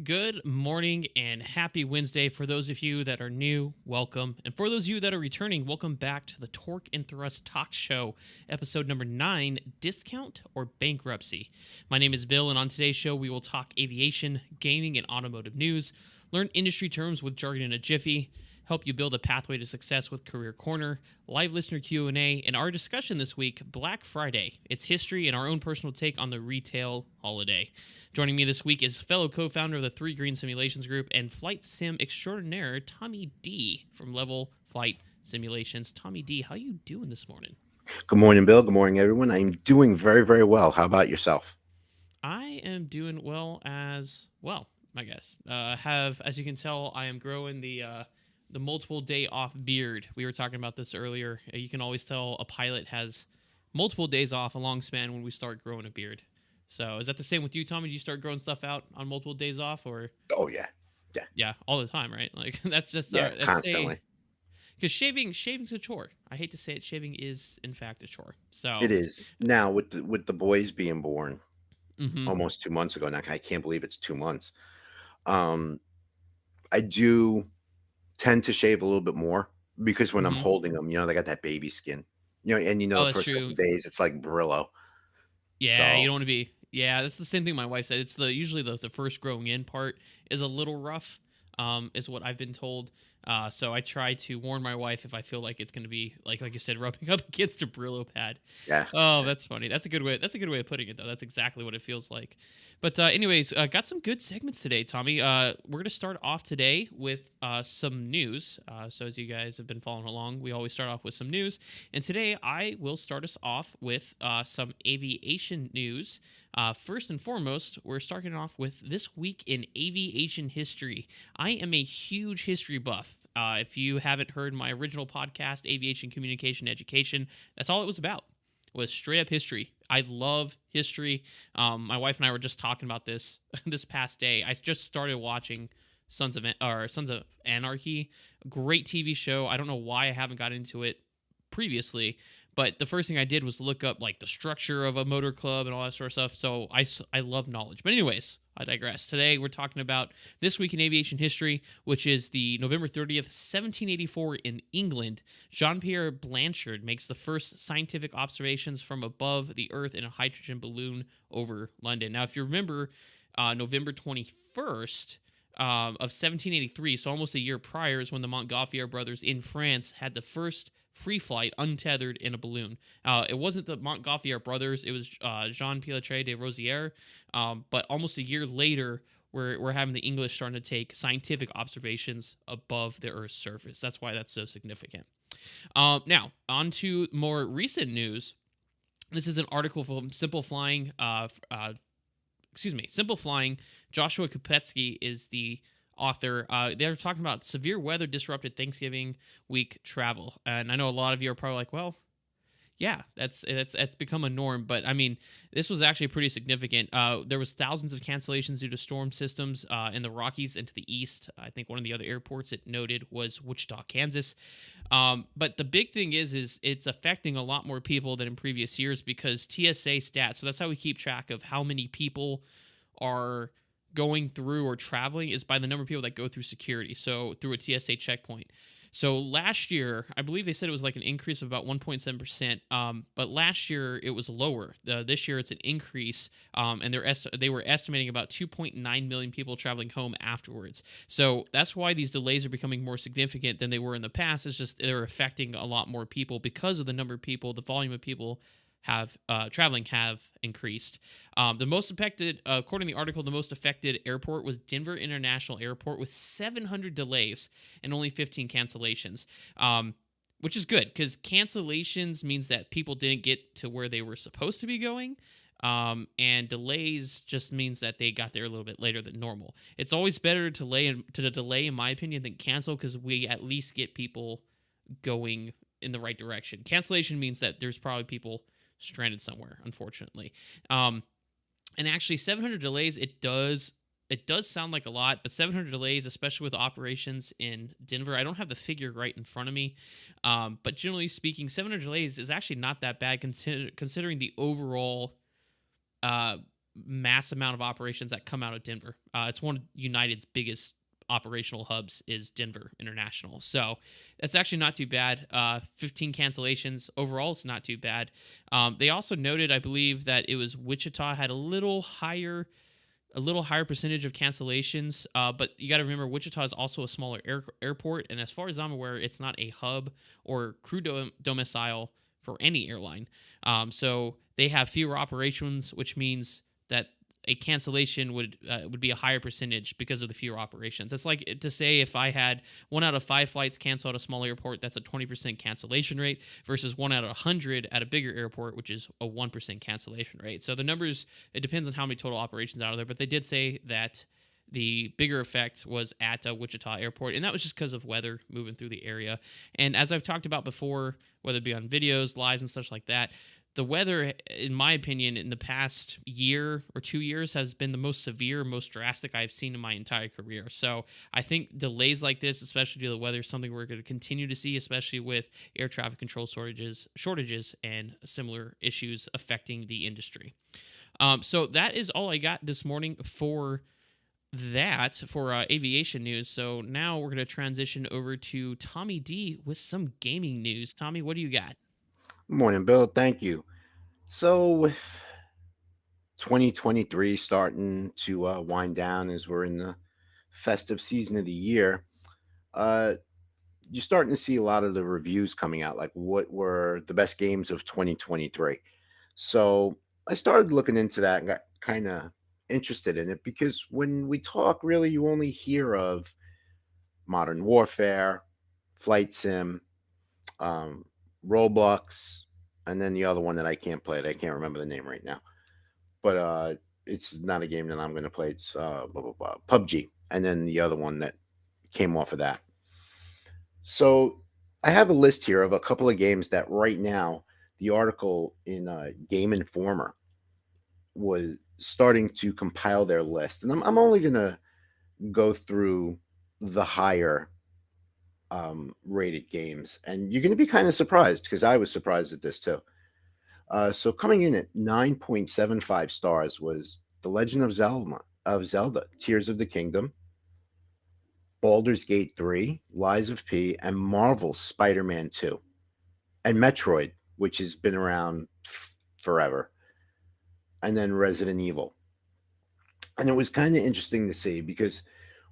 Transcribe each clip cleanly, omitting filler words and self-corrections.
Good morning and happy Wednesday. For those of you that are new, welcome. And for those of you that are returning, welcome back to the Torque and Thrust Talk Show, episode number 9, Discount or Bankruptcy. My name is Bill, and on today's show, we will talk aviation, gaming, and automotive news, learn industry terms with jargon in a jiffy, help you build a pathway to success with Career Corner, live listener Q&A, and our discussion this week, Black Friday, its history, and our own personal take on the retail holiday. Joining me this week is fellow co-founder of the 3 Green Simulations Group and flight sim extraordinaire, Tommy D from Level Flight Simulations. Tommy D, how you doing this morning? Good morning, Bill. Good morning, everyone. I'm doing very, very well. How about yourself? I am doing well as well, I guess. As you can tell, I am growing the multiple day off beard. We were talking about this earlier. You can always tell a pilot has multiple days off, a long span, when we start growing a beard. So is that the same with you, Tommy? Do you start growing stuff out on multiple days off, or? Oh, yeah. Yeah, all the time, right? Like that's just constantly. Because shaving's a chore. I hate to say it, shaving is in fact a chore. So It is. Now, with the boys being born mhm. almost 2 months ago, now I can't believe it's 2 months. I do tend to shave a little bit more because when I'm Mhm. holding them, they got that baby skin. And Oh, the that's first couple true. of days, it's like Brillo. Yeah, you So, don't want to be. Yeah, that's the same thing my wife said. It's usually the first growing in part is a little rough, is what I've been told. So I try to warn my wife if I feel like it's going to be like you said, rubbing up against a Brillo pad. Yeah. Oh, Yeah. that's funny. That's a good way. That's a good way of putting it, though. That's exactly what it feels like. But anyways, got some good segments today, Tommy. We're gonna start off today with some news. So as you guys have been following along, we always start off with some news, and today I will start us off with some aviation news. First and foremost, we're starting off with this week in aviation history. I am a huge history buff. If you haven't heard my original podcast, Aviation Communication Education, that's all it was about, was straight up history. I love history. My wife and I were just talking about this this past day. I just started watching Sons of Anarchy, great TV show. I don't know why I haven't got into it previously, but the first thing I did was look up like the structure of a motor club and all that sort of stuff. So I love knowledge. But anyways, I digress. Today we're talking about this week in aviation history, which is the November 30th, 1784 in England. Jean-Pierre Blanchard makes the first scientific observations from above the Earth in a hydrogen balloon over London. Now, if you remember, November 21st, of 1783, so almost a year prior, is when the Montgolfier brothers in France had the first free flight untethered in a balloon. It wasn't the Montgolfier brothers, it was Jean Pilatre de Rosière, but almost a year later, we're having the English starting to take scientific observations above the Earth's surface. That's why that's so significant. Now, on to more recent news. This is an article from Simple Flying, Simple Flying. Joshua Kopetsky is the author. They're talking about severe weather disrupted Thanksgiving week travel, and I know a lot of you are probably like, "Well, yeah, that's become a norm." But I mean, this was actually pretty significant. There was thousands of cancellations due to storm systems in the Rockies and to the east. I think one of the other airports it noted was Wichita, Kansas. But the big thing is it's affecting a lot more people than in previous years because TSA stats. So that's how we keep track of how many people are going through or traveling is by the number of people that go through security. So through a TSA checkpoint. So last year, I believe they said it was like an increase of about 1.7%. But last year it was lower. This year it's an increase, and they were estimating about 2.9 million people traveling home afterwards. So that's why these delays are becoming more significant than they were in the past. It's just they're affecting a lot more people because of the number of people, the volume of people have traveling have increased. The most affected, according to the article, the most affected airport was Denver International Airport with 700 delays and only 15 cancellations, which is good because cancellations means that people didn't get to where they were supposed to be going. And delays just means that they got there a little bit later than normal. It's always better to delay, in my opinion, than cancel because we at least get people going in the right direction. Cancellation means that there's probably people stranded somewhere, unfortunately. And actually 700 delays, it does sound like a lot, but 700 delays, especially with operations in Denver, I don't have the figure right in front of me, but generally speaking, 700 delays is actually not that bad considering the overall mass amount of operations that come out of Denver. It's one of United's biggest operational hubs is Denver International. So that's actually not too bad. 15 cancellations overall is not too bad. They also noted, I believe, that it was Wichita had a little higher percentage of cancellations. But you got to remember, Wichita is also a smaller airport, and as far as I'm aware, it's not a hub or crew domicile for any airline. So they have fewer operations, which means that a cancellation would be a higher percentage because of the fewer operations. It's like to say if I had 1 out of 5 flights cancel at a small airport, that's a 20% cancellation rate versus 1 out of 100 at a bigger airport, which is a 1% cancellation rate. So the numbers, it depends on how many total operations out of there, but they did say that the bigger effect was at Wichita Airport, and that was just because of weather moving through the area. And as I've talked about before, whether it be on videos, lives, and such like that, the weather, in my opinion, in the past year or 2 years has been the most severe, most drastic I've seen in my entire career. So I think delays like this, especially due to the weather, is something we're going to continue to see, especially with air traffic control shortages and similar issues affecting the industry. So that is all I got this morning for aviation news. So now we're going to transition over to Tommy D with some gaming news. Tommy, what do you got? Morning, Bill. Thank you. So, with 2023 starting to wind down as we're in the festive season of the year, you're starting to see a lot of the reviews coming out, like what were the best games of 2023. So I started looking into that and got kind of interested in it because when we talk, really, you only hear of Modern Warfare, Flight Sim, um, Roblox, and then the other one that I can't play. I can't remember the name right now, but it's not a game that I'm going to play. It's blah, blah, blah, PUBG, and then the other one that came off of that. So I have a list here of a couple of games that right now the article in Game Informer was starting to compile their list, and I'm only going to go through the higher rated games, and you're going to be kind of surprised because I was surprised at this too. So coming in at 9.75 stars was The Legend of Zelda, Tears of the Kingdom, Baldur's Gate 3, Lies of P, and Marvel's Spider-Man 2, and Metroid, which has been around forever, and then Resident Evil. And it was kind of interesting to see because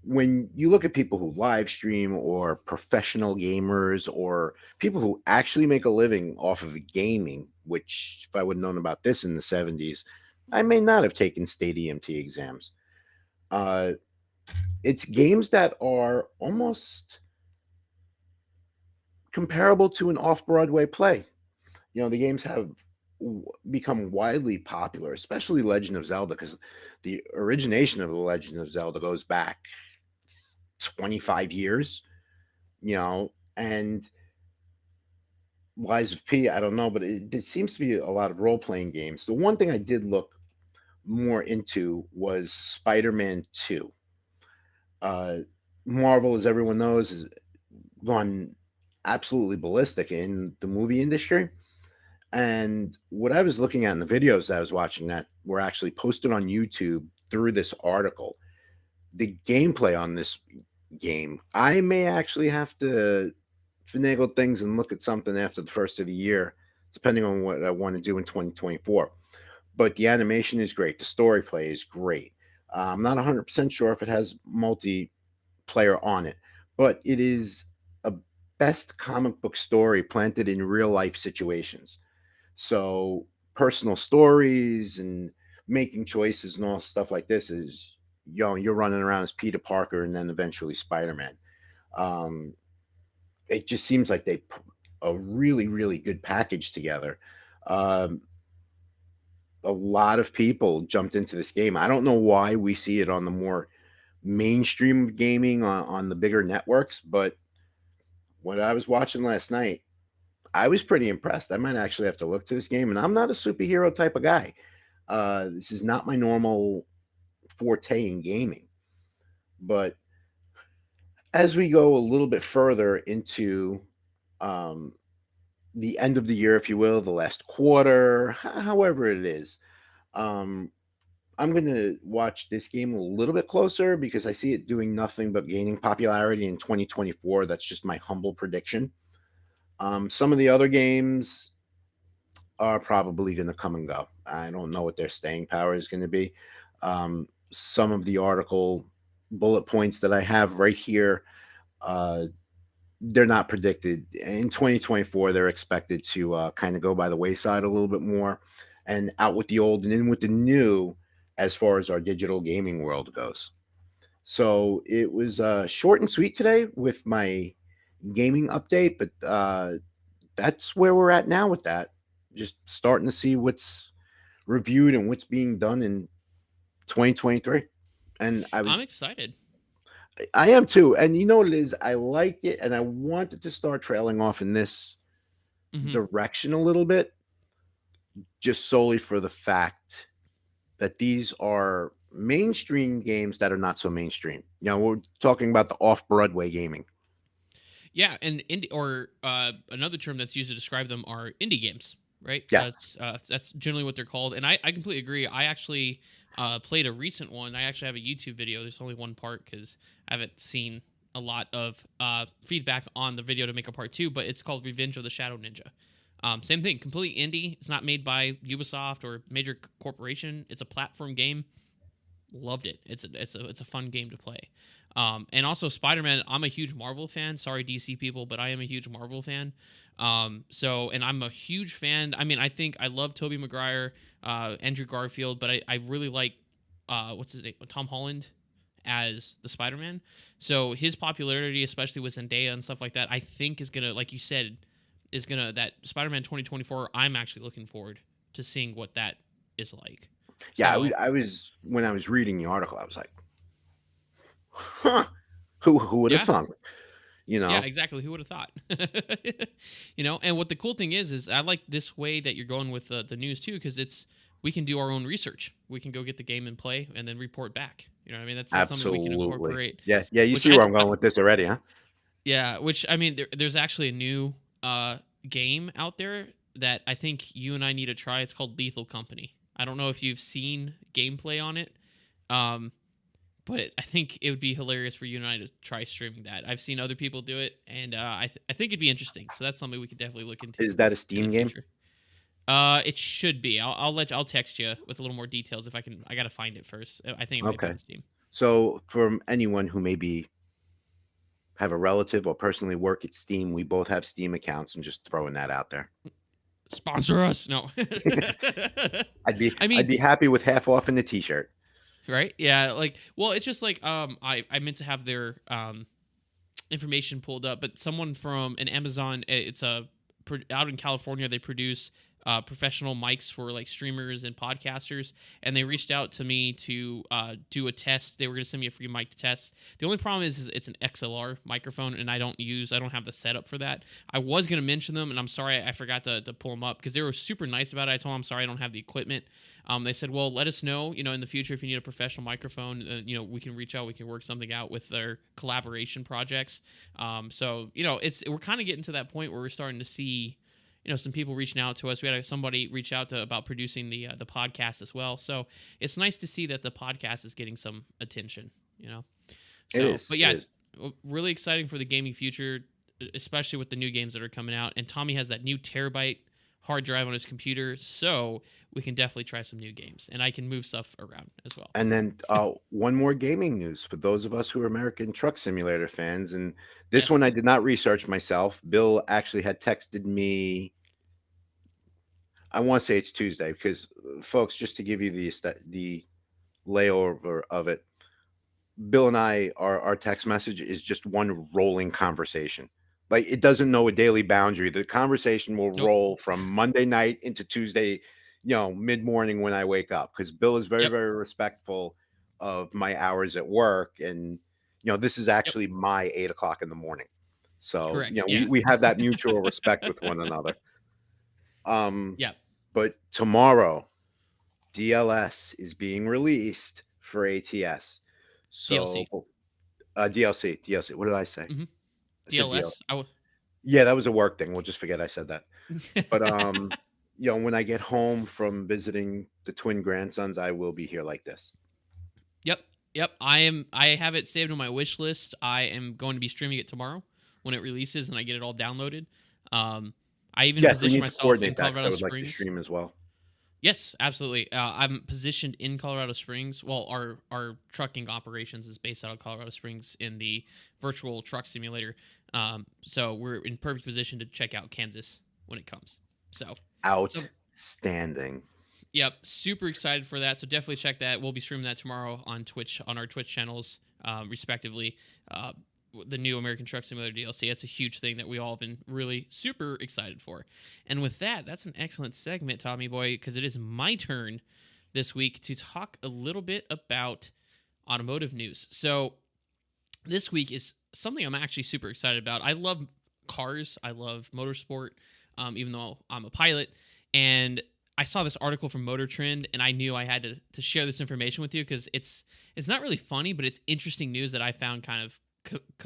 when you look at people who live stream or professional gamers or people who actually make a living off of gaming, which if I would have known about this in the 70s, I may not have taken state EMT exams. Uh, it's games that are almost comparable to an off Broadway play. The games have become widely popular, especially Legend of Zelda, because the origination of the Legend of Zelda goes back 25 years, and Lies of P, I don't know, but it seems to be a lot of role playing games. The one thing I did look more into was Spider Man 2. Uh, Marvel, as everyone knows, has gone absolutely ballistic in the movie industry. And what I was looking at in the videos that I was watching that were actually posted on YouTube through this article, the gameplay on this game, I may actually have to finagle things and look at something after the first of the year, depending on what I want to do in 2024. But the animation is great. The story play is great. I'm not 100% sure if it has multiplayer on it, but it is a best comic book story planted in real life situations. So personal stories and making choices and all stuff like this is, you're running around as Peter Parker and then eventually Spider-Man. Um, it just seems like they put a really, really good package together. Um, a lot of people jumped into this game. I don't know why we see it on the more mainstream gaming on the bigger networks, but what I was watching last night, I was pretty impressed. I might actually have to look to this game, and I'm not a superhero type of guy. This is not my normal forte in gaming. But as we go a little bit further into um, the end of the year, if you will, the last quarter, however it is, um, I'm going to watch this game a little bit closer because I see it doing nothing but gaining popularity in 2024. That's just my humble prediction. Some of the other games are probably going to come and go. I don't know what their staying power is going to be. Some of the article bullet points that I have right here, uh, they're not predicted in 2024. They're expected to kind of go by the wayside a little bit more and out with the old and in with the new as far as our digital gaming world goes. So it was short and sweet today with my gaming update, but that's where we're at now with that. Just starting to see what's reviewed and what's being done in 2023. And I'm excited. I am too. And you know what it is? I liked it and I wanted to start trailing off in this Hmm. direction a little bit, just solely for the fact that these are mainstream games that are not so mainstream. We're talking about the off Broadway gaming. Yeah, and indie or another term that's used to describe them are indie games, right? Yeah. That's generally what they're called, and I completely agree. I actually played a recent one. I actually have a YouTube video. There's only one part because I haven't seen a lot of feedback on the video to make a part two, but it's called Revenge of the Shadow Ninja. Same thing, completely indie. It's not made by Ubisoft or major corporation. It's a platform game. Loved it. It's a fun game to play. And also Spider-Man, I'm a huge Marvel fan. Sorry, DC people, but I am a huge Marvel fan. And I'm a huge fan. I mean, I think I love Tobey Maguire, Andrew Garfield, but I really like what's his name, Tom Holland as the Spider-Man. So his popularity, especially with Zendaya and stuff like that, I think is gonna, like you said, is gonna that Spider-Man 2024. I'm actually looking forward to seeing what that is like. Yeah, So I was when I was reading the article, I was like, huh, who would have yeah, thunk? You yeah, know, exactly. Who would have thought? And what the cool thing is I like this way that you're going with the news too, because we can do our own research. We can go get the game and play, and then report back. You know, what I mean, that's something we can absolutely. incorporate. Yeah, yeah. You Which see where I'm going with this already, huh? yeah, which I mean, there's actually a new game out there that I think you and I need to try. It's called Lethal Company. I don't know if you've seen gameplay on it. Um, but I think it would be hilarious for you and I to try streaming that. I've seen other people do it, and I think it'd be interesting. So that's something we could definitely look into Is that a in the Steam game? future. It should be. I'll text you with a little more details if I can. I gotta find it first. I think it might be Okay. on Steam. So, from anyone who maybe have a relative or personally work at Steam, we both have Steam accounts, and just throwing that out there. Sponsor us? No. I I'd mean, be happy with half off in the T-shirt. right? Yeah. Like, well, it's just like I meant to have their information pulled up, but someone from an Amazon, it's out in California. They produce professional mics for like streamers and podcasters, and they reached out to me to do a test. They were going to send me a free mic to test. The only problem is it's an XLR microphone, and I don't have the setup for that. I was going to mention them, and I'm sorry I forgot to pull them up because they were super nice about it. I told them I'm sorry I don't have the equipment. They said, well, let us know, in the future if you need a professional microphone, we can reach out, we can work something out with their collaboration projects. We're kind of getting to that point where we're starting to see, some people reaching out to us. We had somebody reach out about producing the podcast as well. So it's nice to see that the podcast is getting some attention. It So, is. but It yeah, is. really exciting for the gaming future, especially with the new games that are coming out. And Tommy has that new terabyte hard drive on his computer, so we can definitely try some new games, and I can move stuff around as well. And So then one more gaming news for those of us who are American Truck Simulator fans. And this yes, one I did not research myself. Bill actually had texted me. I want to say it's Tuesday because, folks, just to give you the layover of it, Bill and I, our text message is just one rolling conversation. Like, it doesn't know a daily boundary. The conversation will nope, roll from Monday night into Tuesday, mid morning when I wake up. Because Bill is very, yep, very respectful of my hours at work, and this is yep, actually my 8 o'clock in the morning. So correct, we yeah, we have that mutual respect with one another. Um, yeah, but tomorrow, DLS is being released for ATS. So DLC, DLC. What did I say? hmm I said DLS. DLC. Yeah, that was a work thing. We'll just forget I said that. But when I get home from visiting the twin grandsons, I will be here like this. Yep, yep. I have it saved on my wish list. I am going to be streaming it tomorrow when it releases and I get it all downloaded. Um, I even Yes, we position need to myself in coordinate that because I Colorado would like to Springs. stream as well. Yes, absolutely. I'm positioned in Colorado Springs. Well, our trucking operations is based out of Colorado Springs in the virtual truck simulator. So we're in perfect position to check out Kansas when it comes. So Outstanding. yep, super excited for that. So definitely check that. We'll be streaming that tomorrow on Twitch, on our Twitch channels, respectively. The new American Truck Simulator DLC. That's a huge thing that we all have been really super excited for. And with that, that's an excellent segment, Tommy Boy, because it is my turn this week to talk a little bit about automotive news. So this week is something I'm actually super excited about. I love cars. I love motorsport, even though I'm a pilot. And I saw this article from Motor Trend, and I knew I had to share this information with you because it's not really funny, but it's interesting news that I found kind of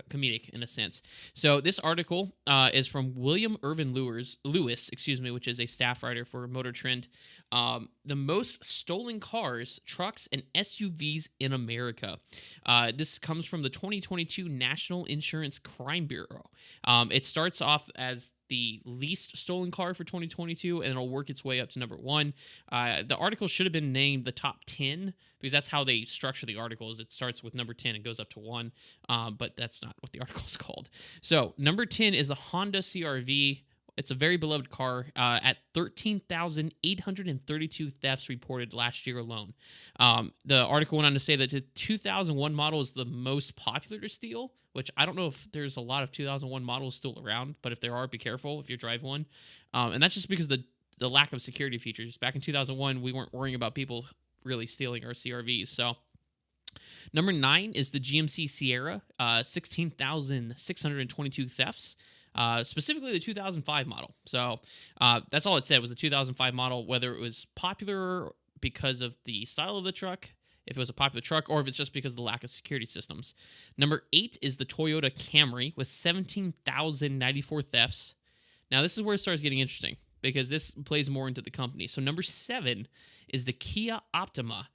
comedic in a sense. So this article is from William Irvin Lewis, which is a staff writer for Motor Trend. The most stolen cars, trucks, and SUVs in America. This comes from the 2022 National Insurance Crime Bureau. It starts off as the least stolen car for 2022, and it'll work its way up to number one. The article should have been named the top 10 because that's how they structure the article. Is it starts with number 10 and goes up to one, but that's not what the article is called. So number 10 is the Honda CRV. It's a very beloved car at 13,832 thefts reported last year alone. The article went on to say that the 2001 model is the most popular to steal, which I don't know if there's a lot of 2001 models still around, but if there are, be careful if you drive one. And that's just because the lack of security features. Back in 2001, we weren't worrying about people really stealing our CRVs. So number 9 is the GMC Sierra, 16,622 thefts. Specifically the 2005 model. So that's all it said was the 2005 model, whether it was popular because of the style of the truck, if it was a popular truck, or if it's just because of the lack of security systems. Number 8 is the Toyota Camry with 17,094 thefts. Now, this is where it starts getting interesting because this plays more into the company. So number 7 is the Kia Optima,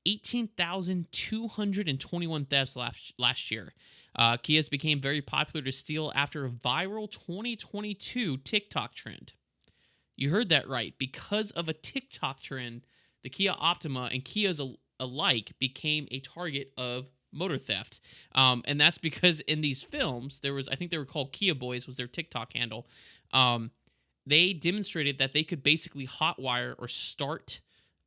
18,221 thefts last year. Kias became very popular to steal after a viral 2022 TikTok trend. You heard that right. Because of a TikTok trend, the Kia Optima and Kias alike became a target of motor theft. And that's because in these films, I think they were called Kia Boys, was their TikTok handle. They demonstrated that they could basically hotwire or start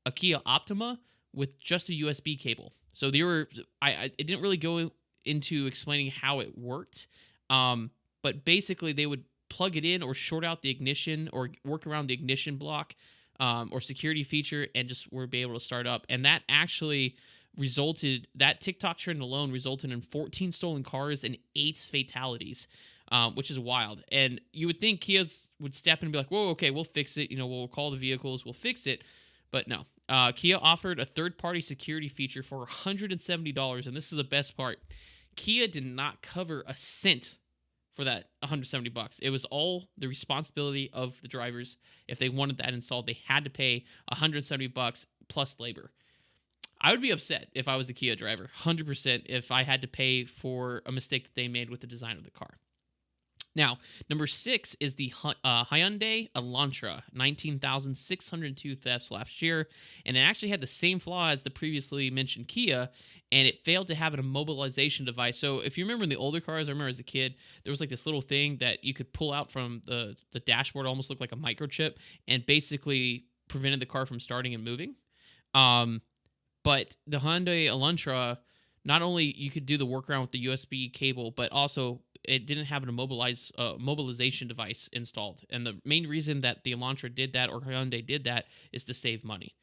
a Kia Optima with just a USB cable. So it didn't really go into explaining how it worked, but basically they would plug it in or short out the ignition or work around the ignition block or security feature and just were be able to start up. And that actually that TikTok trend alone resulted in 14 stolen cars and 8 fatalities, which is wild. And you would think Kias would step in and be like, whoa, okay, we'll fix it. We'll call the vehicles, we'll fix it. But no. Kia offered a third-party security feature for $170, and this is the best part. Kia did not cover a cent for that $170. It was all the responsibility of the drivers. If they wanted that installed, they had to pay $170 plus labor. I would be upset if I was a Kia driver, 100%, if I had to pay for a mistake that they made with the design of the car. Now, number 6 is the Hyundai Elantra, 19,602 thefts last year, and it actually had the same flaw as the previously mentioned Kia, and it failed to have an immobilization device. So if you remember in the older cars, I remember as a kid, there was like this little thing that you could pull out from the dashboard, almost looked like a microchip, and basically prevented the car from starting and moving. But the Hyundai Elantra, not only you could do the workaround with the USB cable, but also it didn't have an mobilization device installed. And the main reason that the Elantra did that or Hyundai did that is to save money,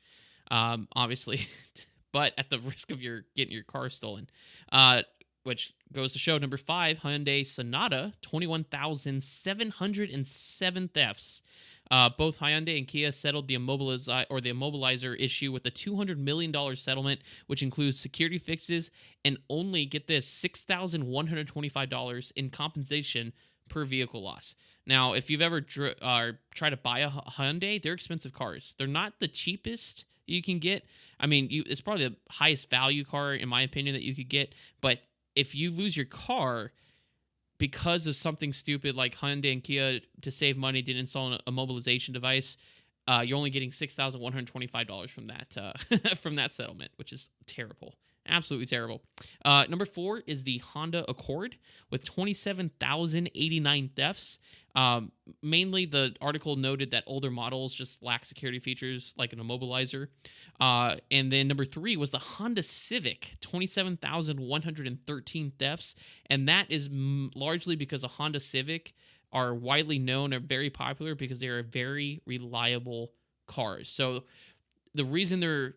obviously, but at the risk of getting your car stolen, which goes to show. Number 5, Hyundai Sonata, 21,707 thefts. Both Hyundai and Kia settled the immobilizer issue with a $200 million settlement, which includes security fixes and only, get this, $6,125 in compensation per vehicle loss. Now, if you've ever tried to buy a Hyundai, they're expensive cars. They're not the cheapest you can get. I mean, it's probably the highest value car, in my opinion, that you could get. But if you lose your car because of something stupid like Hyundai and Kia, to save money, didn't install a mobilization device, you're only getting $6,125 from that from that settlement, which is terrible. Absolutely terrible. Number 4 is the Honda Accord with 27,089 thefts. Mainly, the article noted that older models just lack security features like an immobilizer. And then number 3 was the Honda Civic, 27,113 thefts. And that is largely because a Honda Civic are widely known, are very popular because they are very reliable cars. So the reason the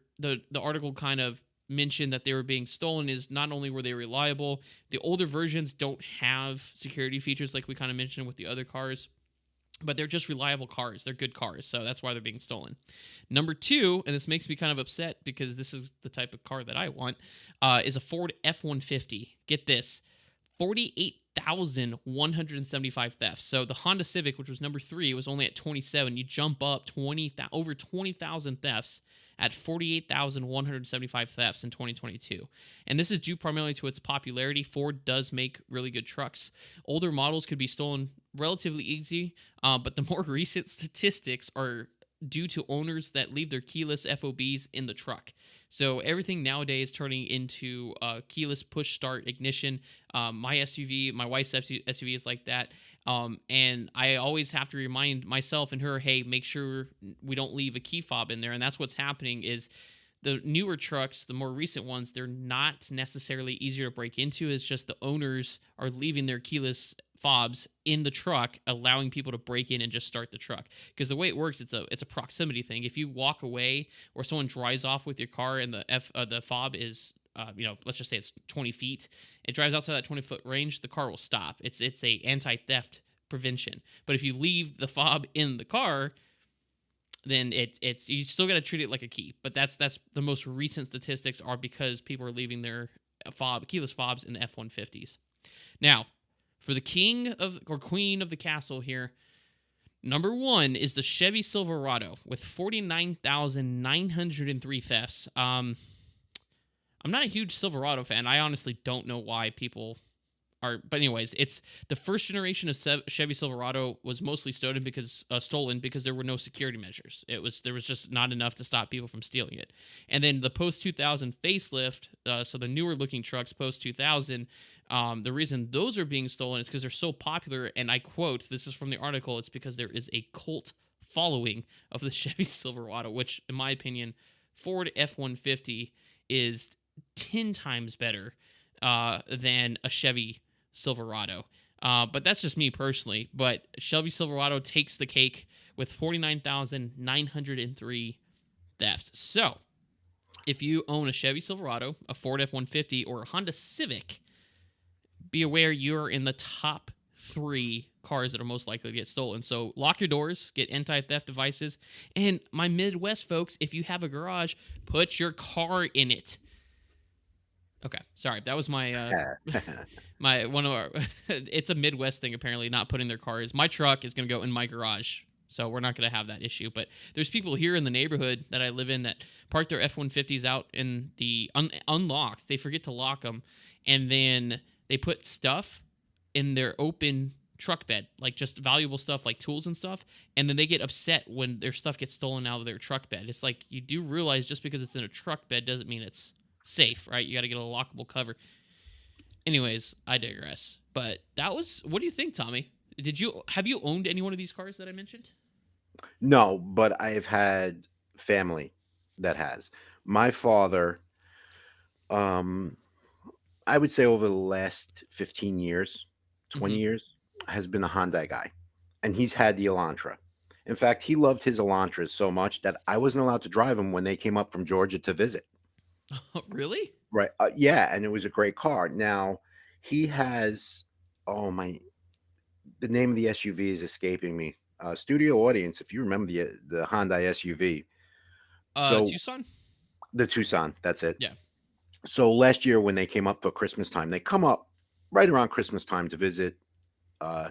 article kind of mentioned that they were being stolen is not only were they reliable, the older versions don't have security features like we kind of mentioned with the other cars, but they're just reliable cars. They're good cars, so that's why they're being stolen. Number 2, and this makes me kind of upset because this is the type of car that I want, is a Ford F-150. Get this, 48,175 thefts. So the Honda Civic, which was number 3, was only at 27. You jump up over 20,000 thefts at 48,175 thefts in 2022. And this is due primarily to its popularity. Ford does make really good trucks. Older models could be stolen relatively easy, but the more recent statistics are due to owners that leave their keyless FOBs in the truck. So everything nowadays turning into keyless push start ignition. My SUV, my wife's SUV is like that. And I always have to remind myself and her, hey, make sure we don't leave a key fob in there. And that's what's happening is the newer trucks, the more recent ones, they're not necessarily easier to break into. It's just the owners are leaving their keyless fobs in the truck, allowing people to break in and just start the truck. Because the way it works, it's a proximity thing. If you walk away or someone drives off with your car and the fob is let's just say it's 20 feet, it drives outside that 20-foot range, the car will stop. It's a anti-theft prevention. But if you leave the fob in the car, then it's you still got to treat it like a key. But that's the most recent statistics are because people are leaving their keyless fobs in the F-150s. Now, for the king of or queen of the castle here, number one is the Chevy Silverado with 49,903 thefts. I'm not a huge Silverado fan. I honestly don't know why people are, but anyways, it's the first generation of Chevy Silverado was mostly stolen because there were no security measures. There was just not enough to stop people from stealing it. And then the post 2000 facelift, so the newer looking trucks post 2000, the reason those are being stolen is because they're so popular. And I quote, this is from the article, it's because there is a cult following of the Chevy Silverado, which in my opinion, Ford F-150 is 10 times better than a Chevy Silverado. But that's just me personally. But Chevy Silverado takes the cake with 49,903 thefts. So if you own a Chevy Silverado, a Ford F-150, or a Honda Civic, be aware you're in the top 3 cars that are most likely to get stolen. So lock your doors, get anti-theft devices, and my Midwest folks, if you have a garage, put your car in it. Okay, sorry. That was my my one of our. It's a Midwest thing apparently, not putting their cars. My truck is going to go in my garage, so we're not going to have that issue. But there's people here in the neighborhood that I live in that park their F-150s out in the unlocked. They forget to lock them, and then they put stuff in their open truck bed, like just valuable stuff like tools and stuff, and then they get upset when their stuff gets stolen out of their truck bed. It's like, you do realize just because it's in a truck bed doesn't mean it's safe, right? You got to get a lockable cover. Anyways, I digress. But that was, what do you think, Tommy? Have you owned any one of these cars that I mentioned? No, but I have had family that has. My father, um, I would say over the last 15 years, 20 Mm-hmm. years, has been a Hyundai guy. And he's had the Elantra. In fact, he loved his Elantras so much that I wasn't allowed to drive them when they came up from Georgia to visit. Really? Right. Yeah, and it was a great car. Now, he has, oh my, the name of the SUV is escaping me. Studio audience, if you remember the Hyundai SUV. So Tucson? the Tucson, that's it. Yeah. So last year when they came up for Christmas time, they come up right around Christmas time to visit uh,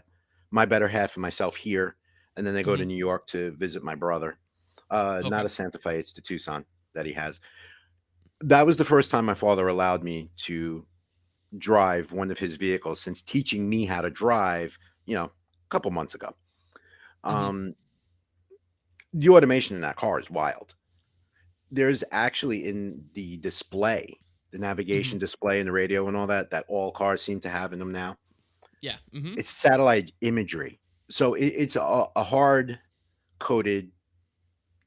my better half and myself here, and then they go to Mm-hmm. New York to visit my brother. Not Okay. a Santa Fe, it's the Tucson that he has. That was the first time my father allowed me to drive one of his vehicles since teaching me how to drive, a couple months ago. Mm-hmm. Um, the automation in that car is wild. There's actually in the display, the Mm-hmm. navigation display and the radio and all that, that all cars seem to have in them now. Yeah. Mm-hmm. It's satellite imagery. So it's a hard coded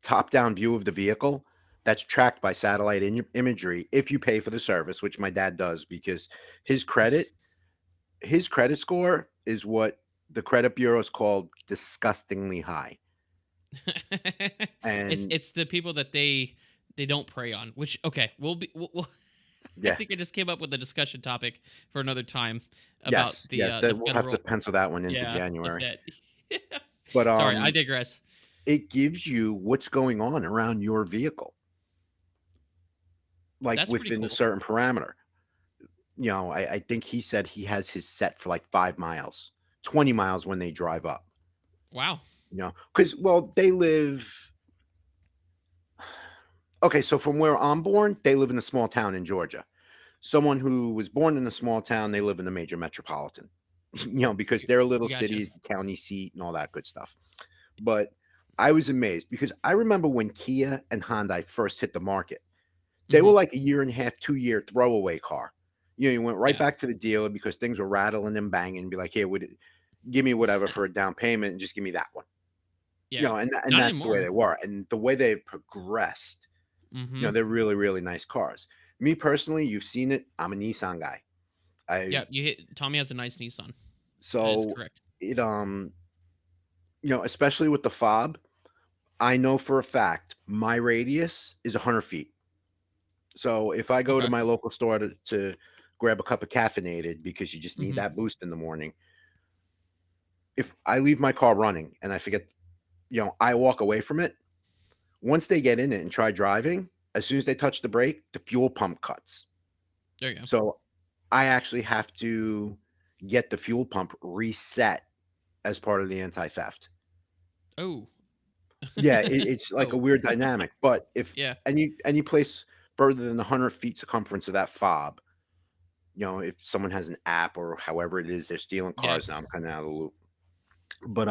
top down view of the vehicle that's tracked by satellite imagery if you pay for the service, which my dad does because his credit his credit score is what the credit bureaus called disgustingly high. it's And it's the people that they don't prey on. Which, okay, we'll I yeah, think I just came up with a discussion topic for another time about yes, the yes, uh, the that we'll have to federal. pencil that one into Yeah, the January. Fed. But Sorry, I digress. it gives you what's going on around your vehicle, like That's pretty within a cool. certain parameter. I think he said he has his set for like 5 miles, 20 miles when they drive up. Wow. Because well, they live. Okay, so from where I'm born, they live in a small town in Georgia. Someone who was born in a small town, they live in a major metropolitan. because they're little Gotcha. cities, the county seat, and all that good stuff. But I was amazed because I remember when Kia and Hyundai first hit the market, they Hmm. were like a year and a half, 2 year throwaway car. You went right Yeah. back to the dealer because things were rattling and banging. Be like, "Here, give me whatever for a down payment, and just give me that one." Yeah. And Not that's the way anymore. they were, and the way they progressed. Hmm. They're really, really nice cars. Me personally, you've seen it. I'm a Nissan guy. I Yeah. You hit. Tommy has a nice Nissan. That is so correct. it especially with the fob, I know for a fact my radius is 100 feet. So if I go to Okay. my local store to grab a cup of caffeinated because you just need Hmm. that boost in the morning, if I leave my car running and I forget, I walk away from it, once they get in it and try driving, as soon as they touch the brake, the fuel pump cuts. There you go. So I actually have to get the fuel pump reset as part of the anti-theft. Oh. Yeah, it's like a Oh. weird dynamic. But if Yeah. any place further than the 100 feet circumference of that fob, if someone has an app or however it is they're stealing Yeah. cars now, I'm kind of out of the loop. But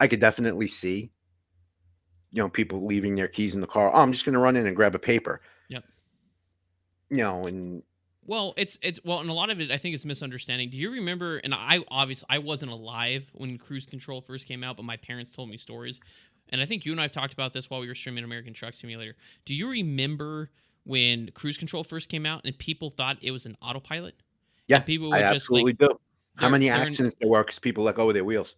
I could definitely see people leaving their keys in the car. Oh, I'm just going to run in and grab a paper. Yep. And Well, it's well, and a lot of it I think is misunderstanding. Do you remember? And I wasn't alive when cruise control first came out, but my parents told me stories, and I think you and I've talked about this while we were streaming American Truck Simulator. Do you remember when cruise control first came out and people thought it was an autopilot, yeah, and people I would just like absolutely do. How many they're in accidents there were because people let go of their wheels?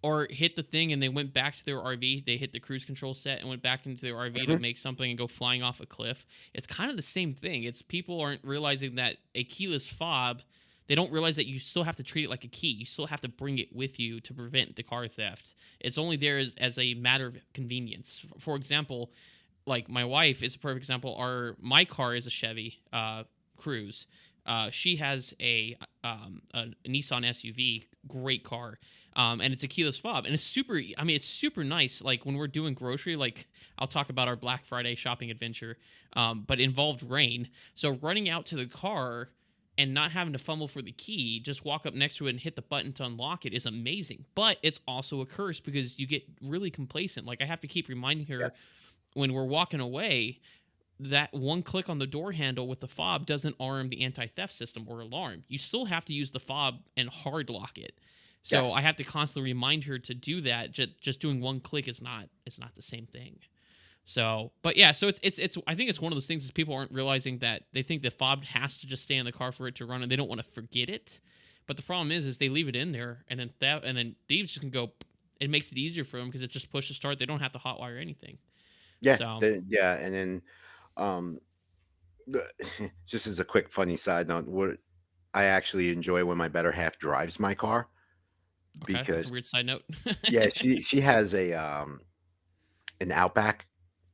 or hit the thing and they went back to their RV. They hit the cruise control set and went back into their RV to Mhm. make something and go flying off a cliff. It's kind of the same thing. It's people aren't realizing that a keyless fob, they don't realize that you still have to treat it like a key. You still have to bring it with you to prevent the car theft. It's only there as a matter of convenience. For example, like my wife is a perfect example. My car is a Chevy Cruise. She has a Nissan SUV, great car, and it's a keyless fob, and it's super. I mean, it's super nice. Like when we're doing grocery, like I'll talk about our Black Friday shopping adventure, but involved rain. So running out to the car and not having to fumble for the key, just walk up next to it and hit the button to unlock it is amazing. But it's also a curse because you get really complacent. Like I have to keep reminding Yeah. her when we're walking away that one click on the door handle with the fob doesn't arm the anti-theft system or alarm. You still have to use the fob and hard lock it. So Yes. I have to constantly remind her to do that. Just doing one click is not it's not the same thing. So, but yeah, so it's I think it's one of those things that people aren't realizing that they think the fob has to just stay in the car for it to run and they don't want to forget it. But the problem is they leave it in there and then thieves just can go. It makes it easier for them because it just pushes start. They don't have to hotwire anything. Yeah. So Yeah. And then um, the- just as a quick funny side note, what I actually enjoy when my better half drives my car okay, that's a because weird side note. yeah, she has an Outback,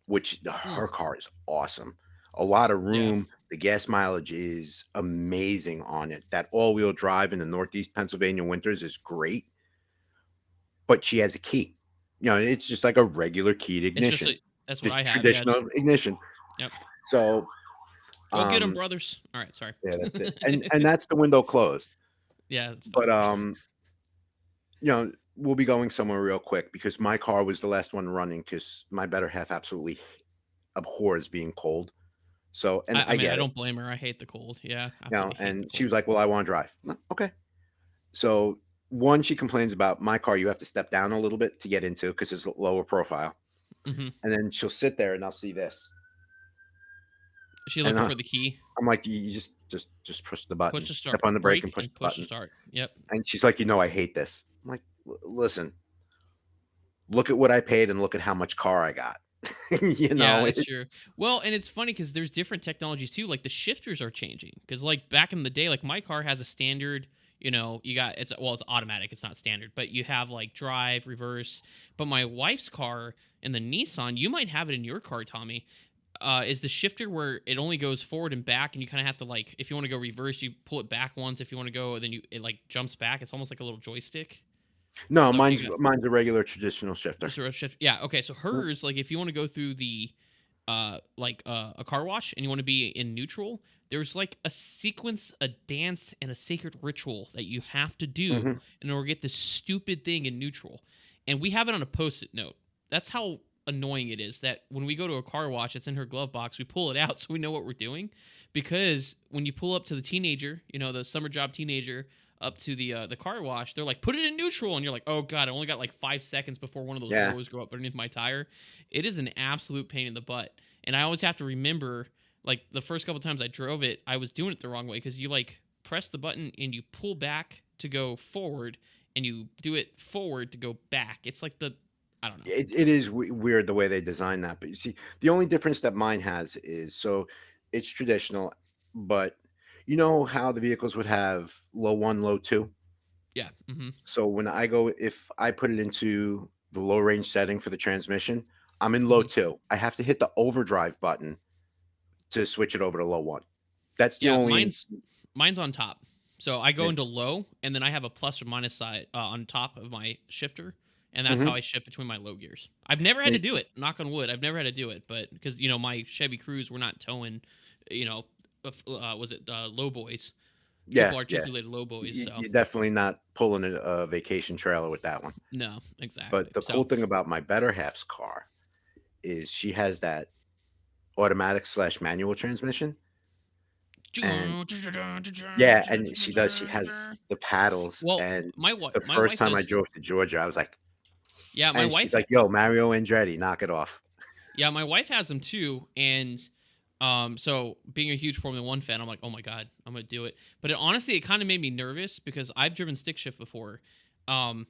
which Mm, her car is awesome. A lot of yeah, room. The gas mileage is amazing on it. That all-wheel drive in the Northeast Pennsylvania winters is great, but she has a key. It's just like a regular keyed it's just ignition, a that's what just I have. Yeah, just traditional ignition. yep. So, Go get them, um, brothers. All right, sorry. yeah, that's it. And that's the window closed. Yeah, that's But funny. we'll be going somewhere real quick because my car was the last one running because my better half absolutely abhors being cold. So, and I I mean, I get it, don't blame her. I hate the cold. Yeah, absolutely hate the and she cold. was like, "Well, I want to drive." Okay. So, one, she complains about my car. You have to step down a little bit to get into because it's a lower profile, Hmm. and then she'll sit there and I'll see this, Is she and looking for the key? I'm like, "You just push the Push button, to step start. on the brake and Brake push and the push to button." start. Yep. And she's like, I hate this." I'm like, Listen, look at what I paid and look at how much car I got." Yeah, It's that's true. Well, and it's funny because there's different technologies too. Like the shifters are changing. Because like back in the day, like my car has a standard. You got it's automatic. It's not standard, but you have like drive, reverse. But my wife's car and the Nissan, you might have it in your car, Tommy. Is the shifter where it only goes forward and back, and you kind of have to like if you want to go reverse, you pull it back once. If you want to go, then it like jumps back. It's almost like a little joystick. No, So if you mine's got mine's a regular traditional shifter. just a shift, yeah, okay. So hers, like if you want to go through the a car wash and you want to be in neutral, there's like a sequence, a dance, and a sacred ritual that you have to do Hmm. in order to get this stupid thing in neutral. And we have it on a post-it note. That's how annoying it is that when we go to a car wash, it's in her glove box. We pull it out so we know what we're doing. Because when you pull up to the teenager, the summer job teenager, up to the car wash, they're like, put it in neutral, and you're like, oh god, I only got like 5 seconds before one of those Yeah. rows go up underneath my tire. It is an absolute pain in the butt, and I always have to remember, like the first couple times I drove it, I was doing it the wrong way because you like press the button and you pull back to go forward, and you do it forward to go back. It's like I don't know. It is weird the way they design that. But you see, the only difference that mine has is so it's traditional, but you know how the vehicles would have low one, low two. Yeah. So when if I put it into the low range setting for the transmission, I'm in low Hmm. two. I have to hit the overdrive button to switch it over to low one. That's the Yeah, only. mine's on top. So I go Yeah. into low, and then I have a plus or minus side on top of my shifter, and that's how Mhm. I shift between my low gears. I've never had to do it. Knock on wood. I've never had to do it, but because my Chevy Cruze, we're not towing, you know, was it low boys, Yeah, triple yeah. articulated low boys. So You're definitely not pulling a vacation trailer with that one. no, exactly. But the cool So thing about my better half's car is she has that automatic slash manual transmission. And yeah, and she has the paddles. well, And my wife the my first wife time I does. drove to Georgia, I was like, Yeah, my and she's wife like, yo, Mario Andretti, knock it off. Yeah, my wife has them too, and so being a huge Formula One fan, I'm like, oh my god, I'm gonna do it. But honestly, it kind of made me nervous because I've driven stick shift before. Um,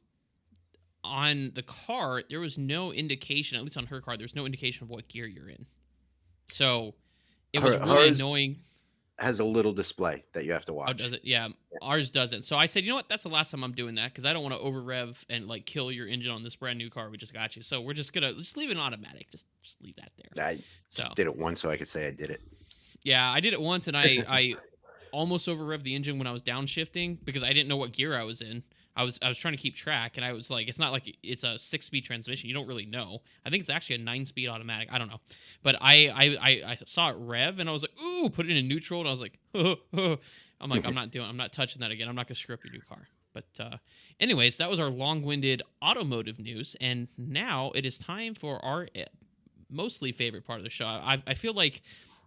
on the car, there was no indication, at least on her car, there's no indication of what gear you're in. So it was really Hers annoying. has a little display that you have to Oh, does watch. it? Yeah, ours doesn't. So I said, you know what? That's the last time I'm doing that because I don't want to over rev and like kill your engine on this brand new car we just got you. So we're just gonna just leave it automatic. Just leave that there. I So just did it once so I could say I did it. yeah, I did it once, and I almost over revved the engine when I was downshifting because I didn't know what gear I was in. I was trying to keep track, and I was like, it's not like it's a 6-speed transmission. You don't really know. I think it's actually a 9-speed automatic. I don't know, but I saw it rev, and I was like, ooh, put it in neutral, and I was like, I'm like, I'm not touching that again. I'm not gonna screw up your new car. But anyways, that was our long-winded automotive news, and now it is time for our mostly favorite part of the show. I feel like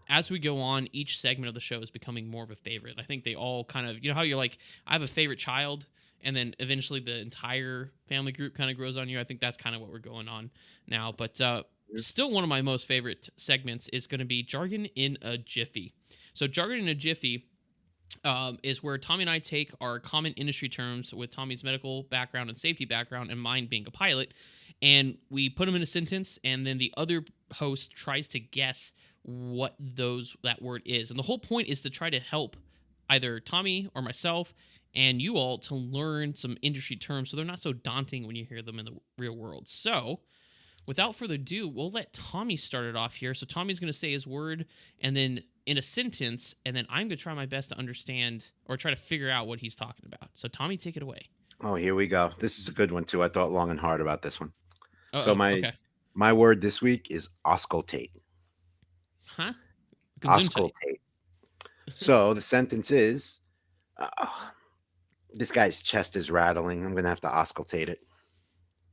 as we go on, each segment of the show is becoming more of a favorite. I think they all kind of, how you're like, I have a favorite child, and then eventually the entire family group kind of grows on you. I think that's kind of what we're going on now. But still, one of my most favorite segments is going to be Jargon in a Jiffy. So, Jargon in a Jiffy is where Tommy and I take our common industry terms with Tommy's medical background and safety background, and mine being a pilot, and we put them in a sentence, and then the other host tries to guess what that word is. And the whole point is to try to help either Tommy or myself and you all to learn some industry terms so they're not so daunting when you hear them in the real world. So, without further ado, we'll let Tommy start it off here. So Tommy's going to say his word and then in a sentence, and then I'm going to try my best to understand or try to figure out what he's talking about. So Tommy, take it away. Oh, here we go. This is a good one too. I thought long and hard about this one. So Uh-oh, okay. my word this week is auscultate. Huh? Gesundheit. Auscultate. So the sentence is, uh, this guy's chest is rattling. I'm gonna have to auscultate it.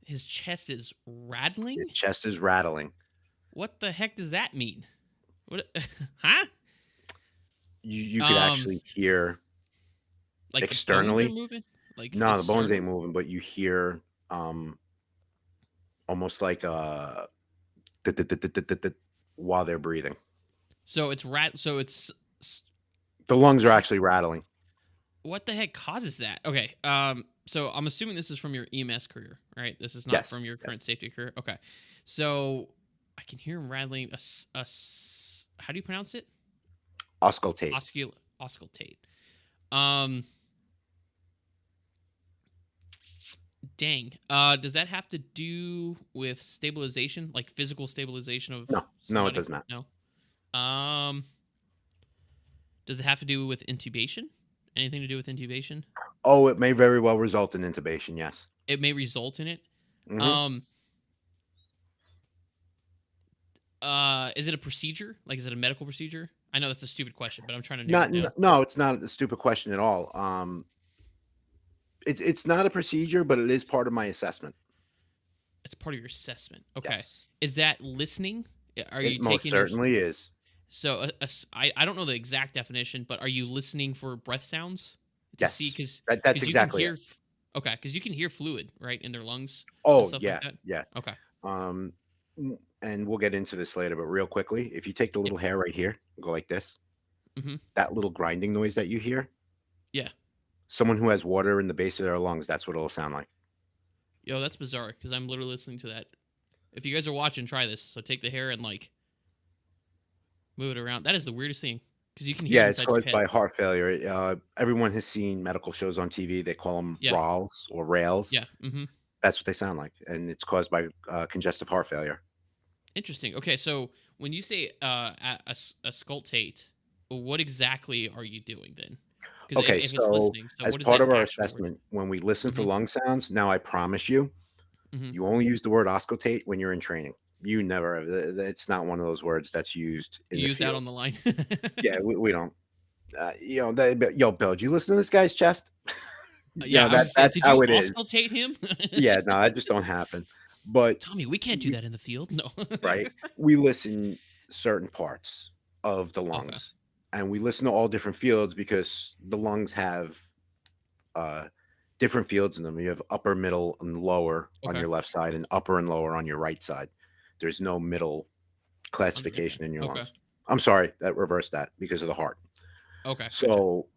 His chest is rattling? His chest is rattling. What the heck does that mean? What? Huh? You could Um, actually hear like the bones are externally. moving? Like No, his the bones ain't sternum? moving, but you hear almost like while they're breathing. So it's The lungs are actually rattling. what the heck causes that? Okay. So I'm assuming this is from your EMS career, right? This is not Yes. from your current Yes. safety career. Okay. So I can hear him rattling how do you pronounce it? Auscultate. Auscultate. Um dang. Does that have to do with stabilization, like physical stabilization of No, no, it somebody? does not. No. Um does it have to do with intubation? Anything to do with intubation? Oh, it may very well result in intubation. Yes. It may result in it. Hmm. Um Is it a procedure? Like, is it a medical procedure? I know that's a stupid question, but I'm trying to narrow Not it down. no, it's not a stupid question at all. It's not a procedure, but it is part of my assessment. It's part of your assessment. Okay. Yes. Is that listening? Are you It most taking your certainly is. so I don't know the exact definition, but are you listening for breath sounds to see Yes. because That's because you can exactly it. hear okay, because you can hear fluid, right, in their lungs and Oh, stuff like yeah, that? yeah. Okay. Um, and we'll get into this later, but real quickly, if you take the Yep. little hair right here, go like this, Mhm. that little grinding noise that you hear, Yeah. someone who has water in the base of their lungs, that's what it'll sound like. Yo, that's bizarre because I'm literally listening to that. If you guys are watching, try this. So take the hair and, like, move it around. That is the weirdest thing because you can hear it Yeah, it's inside your caused head. by heart failure. Everyone has seen medical shows on TV. They call them Yeah. RALs or rails. Yeah. Mhm. That's what they sound like, and it's caused by congestive heart failure. Interesting. Okay, so when you say auscultate, what exactly are you doing then? Because Okay, if it's so listening, so as what is part that of our actual word? assessment, when we listen for Hmm. lung sounds, now I promise you, Hmm. you only use the word auscultate when you're in training. You never have. It's not one of those words that's used in You the use that field. on the line. Yeah, we don't. Yo, Bill, did you listen to this guy's chest? Yeah, I was gonna say, That's did how you it is. auscultate him? Yeah, no, that just don't happen. But Tommy, we can't do we that in the field. No. right, we listen certain parts of the Okay. lungs, and we listen to all different fields because the lungs have uh, different fields in them. You have upper, middle, and lower on Okay. your left side, and upper and lower on your right side. There's no middle On the right side. classification in your Okay. lungs. I'm sorry, that reversed that because of the heart. Okay. Gotcha. So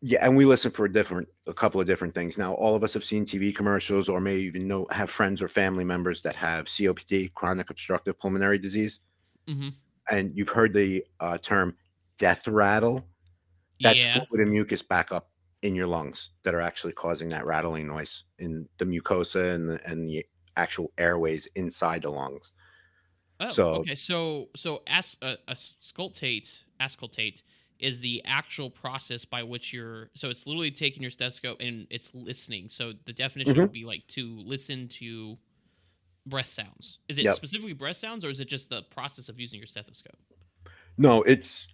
yeah, and we listen for a couple of different things. Now, all of us have seen TV commercials, or may even know have friends or family members that have COPD, chronic obstructive pulmonary disease, Hmm. and you've heard the term death rattle. That's Yeah. fluid and mucus backup in your lungs that are actually causing that rattling noise in the mucosa and the actual airways inside the lungs. Oh, So, okay. So auscultate is the actual process by which you're. So it's literally taking your stethoscope and it's listening. So the definition mhm, would be like to listen to breath sounds. Is it yep. specifically breath sounds, or is it just the process of using your stethoscope? No, it's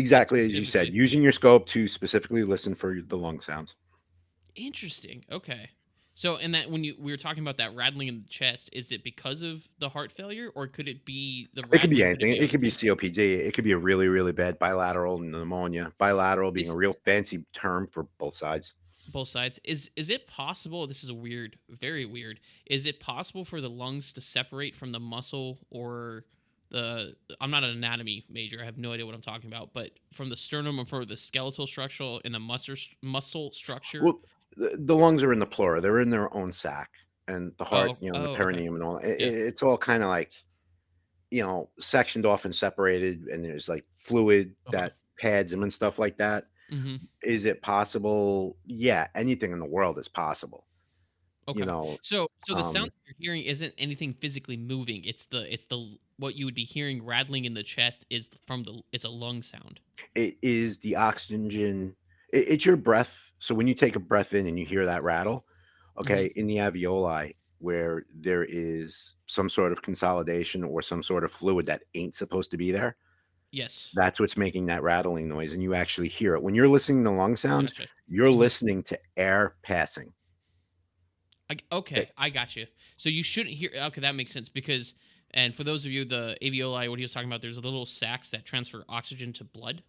It's exactly as you said, specifically using your scope to specifically listen for the lung sounds. interesting. Okay. So, and that when we were talking about that rattling in the chest, is it because of the heart failure, or could it be the It could be rattling? Could it anything. be It other could be things? COPD. It could be a really, really bad bilateral pneumonia. Bilateral being a Is real fancy term for both sides. both sides. Is it possible? This is a weird, very weird. Is it possible for the lungs to separate from the muscle or the? I'm not an anatomy major. I have no idea what I'm talking about. But from the sternum or for the skeletal structure and the muscle structure. Well, the lungs are in the pleura. They're in their own sac, and the heart, Oh, and the oh, okay, perineum and all. yeah, It's all kind of like sectioned off and separated, and there's like fluid okay, that pads them and stuff like that. hmm, Is it possible? Yeah, anything in the world is possible. You okay. know, So the sound um, that you're hearing isn't anything physically moving. What you would be hearing rattling in the chest is from the. It's a lung sound. it is the oxygen. It's your breath. So when you take a breath in and you hear that rattle, Hmm. okay, in the alveoli where there is some sort of consolidation or some sort of fluid that ain't supposed to be there, Yes, that's what's making that rattling noise, and you actually hear it. When you're listening to lung sounds, gotcha. you're Hmm. listening to air passing. Okay, I got you. So you shouldn't hear. Okay, that makes sense because, and for those of you, the alveoli, what he was talking about, there's a little sacs that transfer oxygen to blood,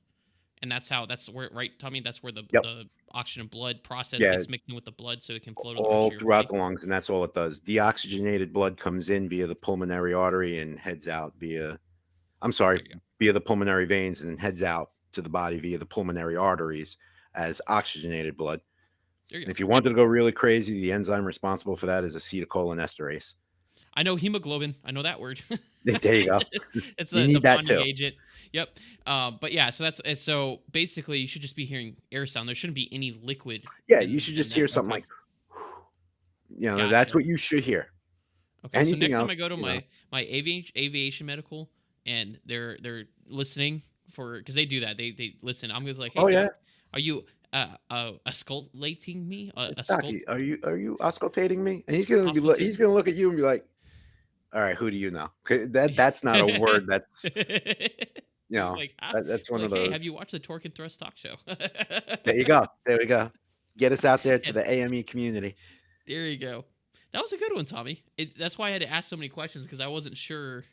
and that's where, right, Tommy? That's where the Yep. the oxygen and blood process Yeah, gets mixing with the blood, so it can flow to the rest all of your throughout body. the lungs, and that's all it does. Deoxygenated blood comes in via the pulmonary artery and heads out via I'm sorry, There you go. via the pulmonary veins and heads out to the body via the pulmonary arteries as oxygenated blood. There you And go. if you Yep. wanted to go really crazy, the enzyme responsible for that is acetylcholinesterase. I know hemoglobin. I know that word. There you go. It's You the need that bonding too. agent. Yep. But yeah, so so basically you should just be hearing air sound. There shouldn't be any liquid Yeah, you should in just hear that. something Okay. like, that's Gotcha. what you should hear. Okay, so Anything next time else, I go to my aviation medical and they're listening for because they do that they listen. I'm just like, hey oh yeah, doc, are you auscultating me? A Doc, scult are you auscultating me? And he's gonna auscultate? he's gonna look at you and be like, All right, who do you know? 'Kay, that's not a word that's, you know, Like, huh? that's one of Like, hey, have those. you watched the Torque and Thrust talk show? There you go. There we go. Get us out there to Yeah, the AME community. there you go. That was a good one, Tommy. That's why I had to ask so many questions because I wasn't sure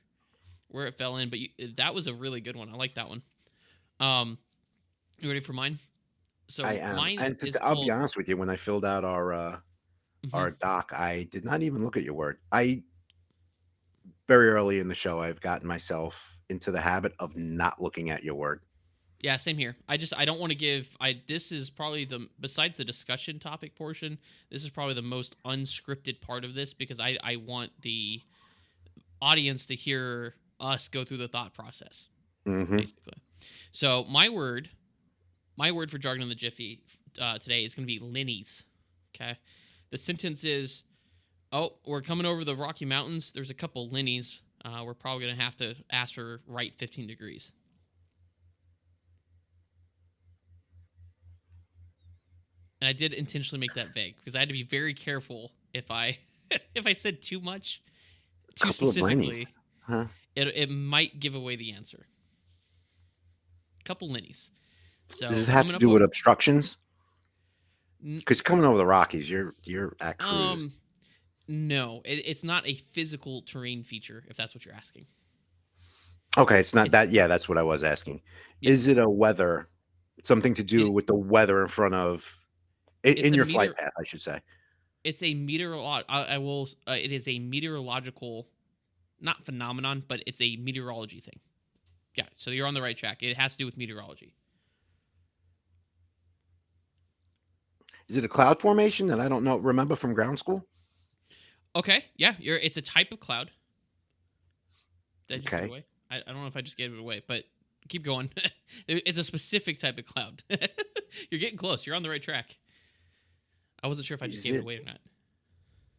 where it fell in, but that was a really good one. I like that one. Um, you ready for mine? I So am, mine and is I'll be called. honest with you, when I filled out Mhm. our doc, I did not even look at your word. I very early in the show, I've gotten myself into the habit of not looking at your word. Yeah, same here. I don't want to give I this is probably the besides the discussion topic portion, this is probably the most unscripted part of this because I want the audience to hear us go through the thought process, Mhm. basically. So my word for jargon in the Jiffy today is going to be linnies. Okay, the sentence is, "Oh, we're coming over the Rocky Mountains. There's a couple linnies. We're probably going to have to ask for right 15 degrees." And I did intentionally make that vague because I had to be very careful if I if I said too much, too Couple of Lennies, specifically, huh? it might give away the answer. Couple linnies. Does So it have coming to up do with over. obstructions? n- Because coming over the Rockies, you're at Um, cruise. no, it's not a physical terrain feature. If that's what you're asking. Okay, it's not It's that. Yeah, that's what I was asking. yeah. Is it a weather, something to do It with the weather in front of, it's in a your flight meter. path, I should say? It's a meteorolog. I will. It is a meteorological, not phenomenon, but it's a meteorology thing. Yeah. So you're on the right track. It has to do with meteorology. Is it a cloud formation that I don't know, remember from ground school? Okay. Yeah. It's a type of cloud. Did I just give it Okay. away? I don't know if I just gave it away, but keep going. It's a specific type of cloud. You're getting close. You're on the right track. I wasn't sure if I just Is gave it it? away or not.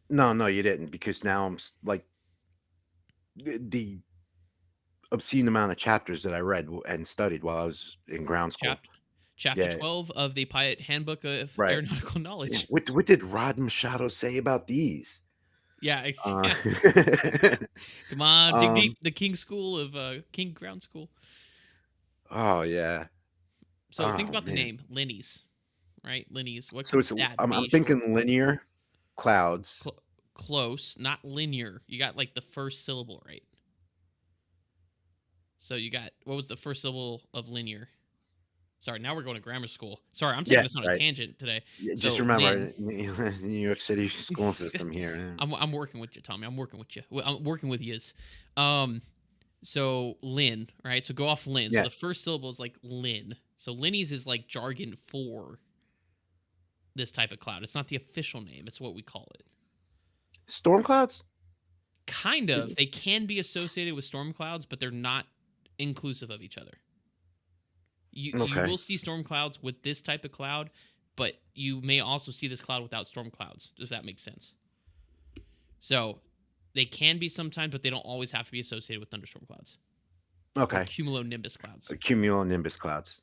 No, no, you didn't, because now like the obscene amount of chapters that I read and studied while I was in ground school. Chapter Chapter Yeah, 12 of the Pilot Handbook of right. Aeronautical Yeah, Knowledge. what did Rod Machado say about these? Yeah, Uh, yes. Come on, dig um, deep. The King School of King Ground School. oh yeah. So think Oh about the man. name, Linnies, right? Linnies. What So could it's that I'm be short thinking for? linear clouds. Close, not linear. You got like the first syllable right. So you got what was the first syllable of linear? Sorry, now we're going to grammar school. Sorry, I'm taking Yeah, us on a right. tangent today. Yeah, just So remember Lin, New York City school system here. Yeah. I'm working with you, Tommy. I'm working with you. I'm working with yous. Um, so Lin, right? So go off Lin. So Yeah. the first syllable is like Lin. So Linnies is like jargon for this type of cloud. It's not the official name. It's what we call it. Storm clouds? Kind of. They can be associated with storm clouds, but they're not inclusive of each other. You Okay. will see storm clouds with this type of cloud, but you may also see this cloud without storm clouds. Does that make sense? So they can be sometimes, but they don't always have to be associated with thunderstorm clouds or Okay. cumulonimbus clouds. Cumulonimbus clouds.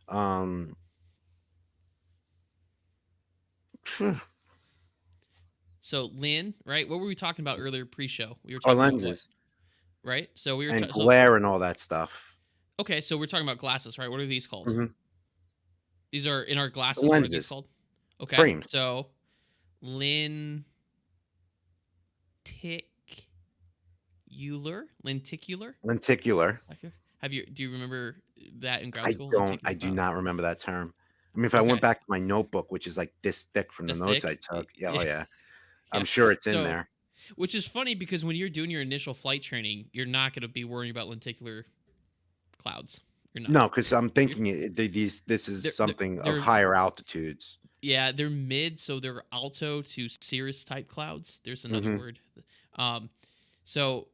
Um, phew, So Lynn, right? What were we talking about earlier pre-show? We were or talking about what, lenses right? So we were and so glare and all that stuff. okay. So we're talking about glasses, right? What are these called? Mhm. These are in our The glasses. What are these lenses, called? Okay, frames, so lenticular, lenticular. lenticular. Okay. Have you? Do you remember that in ground I school? don't. Lenticular I do cloud. not remember that term. I mean, if I went Okay, back to my notebook, which is like this thick from the that's notes I thick. took, yeah, oh Yeah, yeah, I'm yeah. sure it's in So, there. which is funny because when you're doing your initial flight training, you're not going to be worrying about lenticular clouds. You're not. No, because I'm You're, thinking these. This is they're, they're, something of they're higher altitudes. yeah, they're mid, so they're alto to cirrus type clouds. There's another Hmm. word. Um, so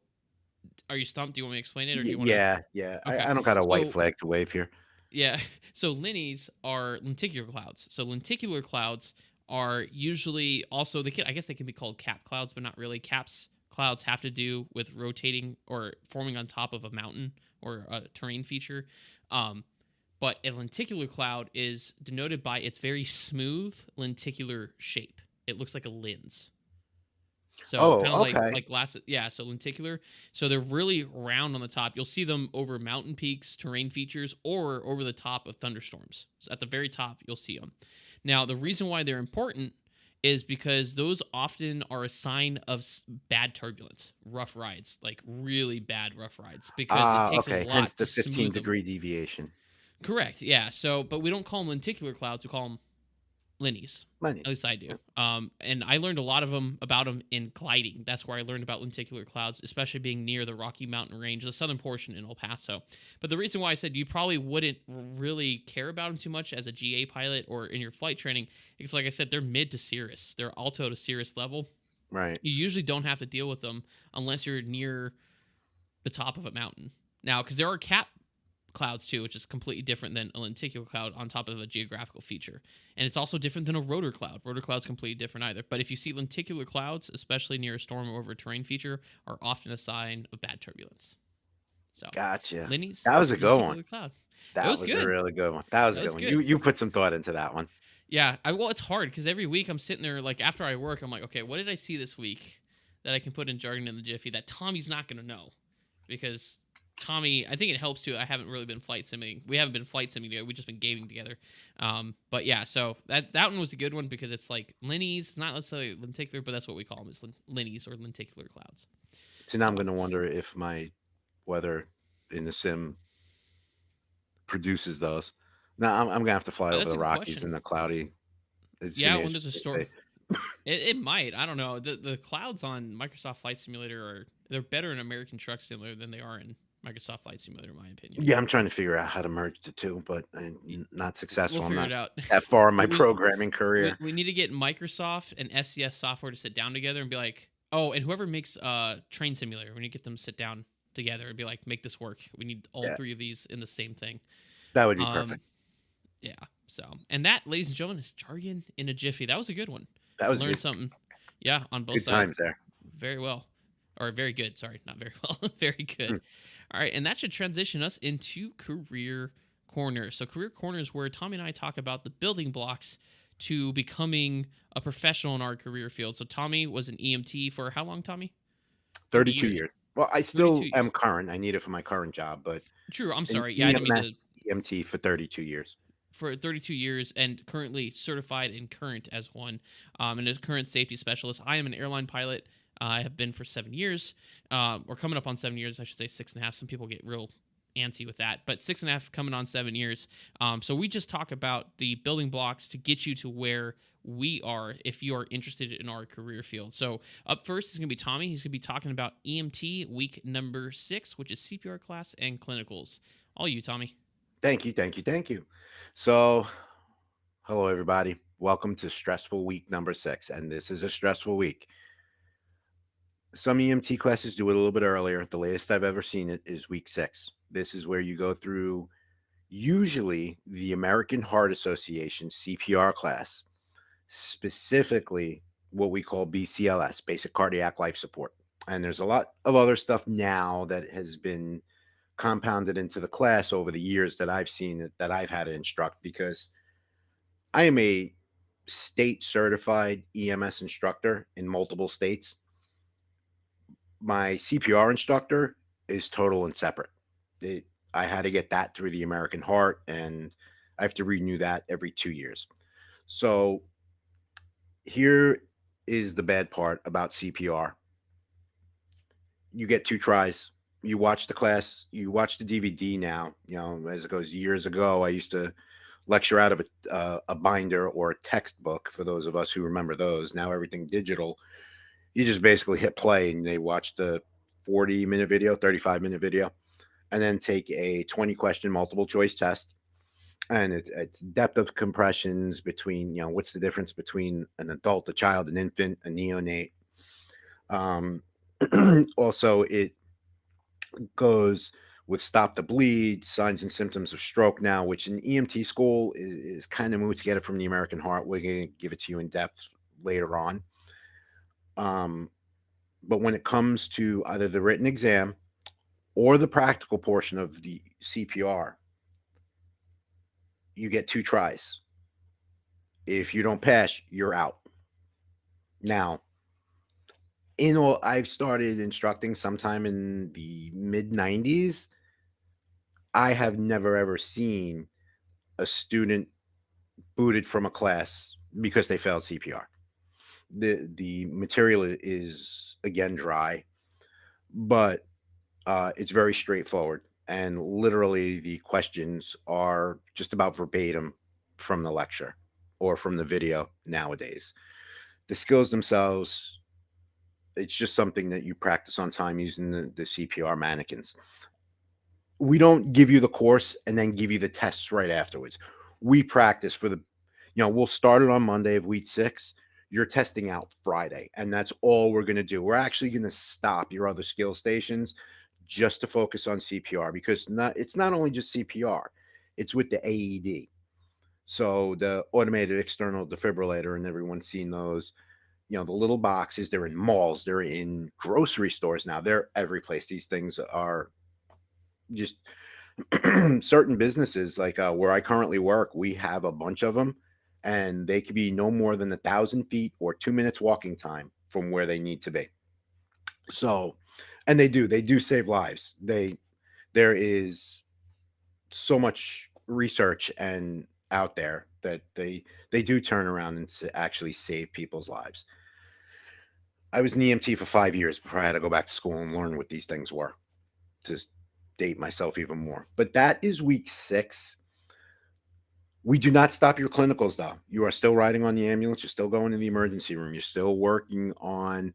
are you stumped? Do you want me to explain it, or do you want to? Yeah, yeah. Okay, I don't got a white so flag to wave here. yeah, so linnies are lenticular clouds. So lenticular clouds are usually also they can I guess they can be called cap clouds, but not really. Caps clouds have to do with rotating or forming on top of a mountain or a terrain feature. Um, but a lenticular cloud is denoted by its very smooth lenticular shape. It looks like a lens. So Oh, kind of okay. like glass, yeah. So lenticular, so they're really round on the top. You'll see them over mountain peaks, terrain features, or over the top of thunderstorms. So at the very top, you'll see them. Now, the reason why they're important is because those often are a sign of bad turbulence, rough rides, like really bad rough rides, because it Ah, takes a okay. Hence lot the to 15 smooth them. degree deviation. Correct, yeah. So, but we don't call them lenticular clouds; we call them Linnies. At Monies. least I do. And I learned a lot of them about them in gliding. That's where I learned about lenticular clouds, especially being near the Rocky Mountain Range, the southern portion in El Paso. But the reason why I said you probably wouldn't really care about them too much as a GA pilot or in your flight training is, like I said, they're mid to cirrus. They're alto to cirrus level. Right. You usually don't have to deal with them unless you're near the top of a mountain. Now, because there are cap clouds too, which is completely different than a lenticular cloud on top of a geographical feature. And it's also different than a rotor cloud. Rotor cloud's completely different either. But if you see lenticular clouds, especially near a storm or over a terrain feature, are often a sign of bad turbulence. So, Gotcha. Linny's That was a good one. lenticular cloud. It That was was a good. really good one. That was That a good was one. good. You put some thought into that one. Yeah, I well, it's hard because every week I'm sitting there like after I work, I'm like, okay, what did I see this week that I can put in jargon in the Jiffy that Tommy's not gonna know because Tommy, I think it helps too. I haven't really been flight simming. We haven't been flight simming together. We've just been gaming together. But yeah, so that one was a good one because it's like Linnies, it's not necessarily lenticular, but that's what we call them is Linnies or lenticular clouds. So now So I'm going to wonder if my weather in the sim produces those. Now I'm going to have to fly over that's the a good Rockies question. in the cloudy. It's going Yeah, to be when there's a interesting to storm, see. it might. I don't know. The clouds on Microsoft Flight Simulator they're better in American Truck Simulator than they are in Microsoft Flight Simulator, in my opinion. Yeah, I'm trying to figure out how to merge the two, but Y- not We'll successful. I'm figure not it out. that far in my we, programming career. we need to get Microsoft and SCS software to sit down together and be like, oh, and whoever makes Train Simulator, we need to get them to sit down together and be like, make this work. We need all Yeah, three of these in the same thing. that would be Um, perfect. yeah. So, and that, ladies and gentlemen, is jargon in a jiffy. That was a good one. That was Learned good. something. Yeah, on both Good sides. times there. Very well. Or very good. Sorry, not very well. Very Hmm. good. All right. And that should transition us into career corner. So, career corner is where Tommy and I talk about the building blocks to becoming a professional in our career field. So, Tommy was an EMT for how long, Tommy? 30 32 years. years. Well, I 32 still am years. current. I need it for my current job, but True. I'm an sorry. Yeah, I didn't mean to. EMS EMT for 32 years. For 32 years and currently certified and current as one, and a current safety specialist. I am an airline pilot. I have been for 7 years, or coming up on 7 years, I should say 6.5. Some people get real antsy with that, but 6.5 coming on 7 years. So we just talk about the building blocks to get you to where we are if you are interested in our career field. So up first is going to be Tommy. He's going to be talking about EMT week number 6, which is CPR class and clinicals. All you, Tommy. Thank you, thank you, thank you. So, hello everybody. Welcome to stressful week number 6, and this is a stressful week. Some EMT classes do it a little bit earlier. The latest I've ever seen it is week 6. This is where you go through usually the American Heart Association CPR class, specifically what we call BCLS, basic cardiac life support. And there's a lot of other stuff now that has been compounded into the class over the years that I've seen it, that I've had to instruct, because I am a state certified EMS instructor in multiple states. My CPR instructor is total and separate. It, I had to get that through the American Heart, and I have to renew that every 2 years. So here is the bad part about CPR. You get 2 tries. You watch the class, you watch the DVD now, as it goes. Years ago, I used to lecture out of a binder or a textbook, for those of us who remember those. Now everything digital. You just basically hit play and they watch the 40-minute video, 35-minute video, and then take a 20-question multiple choice test. And it's depth of compressions between, what's the difference between an adult, a child, an infant, a neonate. Um, Also, it goes with stop the bleed, signs and symptoms of stroke now, which in EMT school is kind of moved to get it from the American Heart. We're going to give it to you in depth later on. But when it comes to either the written exam or the practical portion of the CPR, you get 2 tries. If you don't pass, you're out. Now, In all, I've started instructing sometime in the mid 90s. I have never ever seen a student booted from a class because they failed CPR. The material is again dry, but it's very straightforward, and literally the questions are just about verbatim from the lecture or from the video nowadays. The skills themselves, it's just something that you practice on time using the CPR mannequins. We don't give you the course and then give you the tests right afterwards. We practice for the, we'll start it on Monday of week 6. You're testing out Friday, and that's all we're going to do. We're actually going to stop your other skill stations just to focus on CPR, because it's not only just CPR, it's with the AED. So the automated external defibrillator, and everyone's seen those, the little boxes. They're in malls, they're in grocery stores now, they're every place. These things are just certain businesses, like where I currently work, we have a bunch of them, and they could be no more than 1,000 feet or 2 minutes walking time from where they need to be. So, and they do save lives. There is so much research and out there that they do turn around and actually save people's lives. I was an EMT for 5 years before I had to go back to school and learn what these things were, to date myself even more. But that is week 6. We do not stop your clinicals, though. You are still riding on the ambulance. You're still going to the emergency room. You're still working on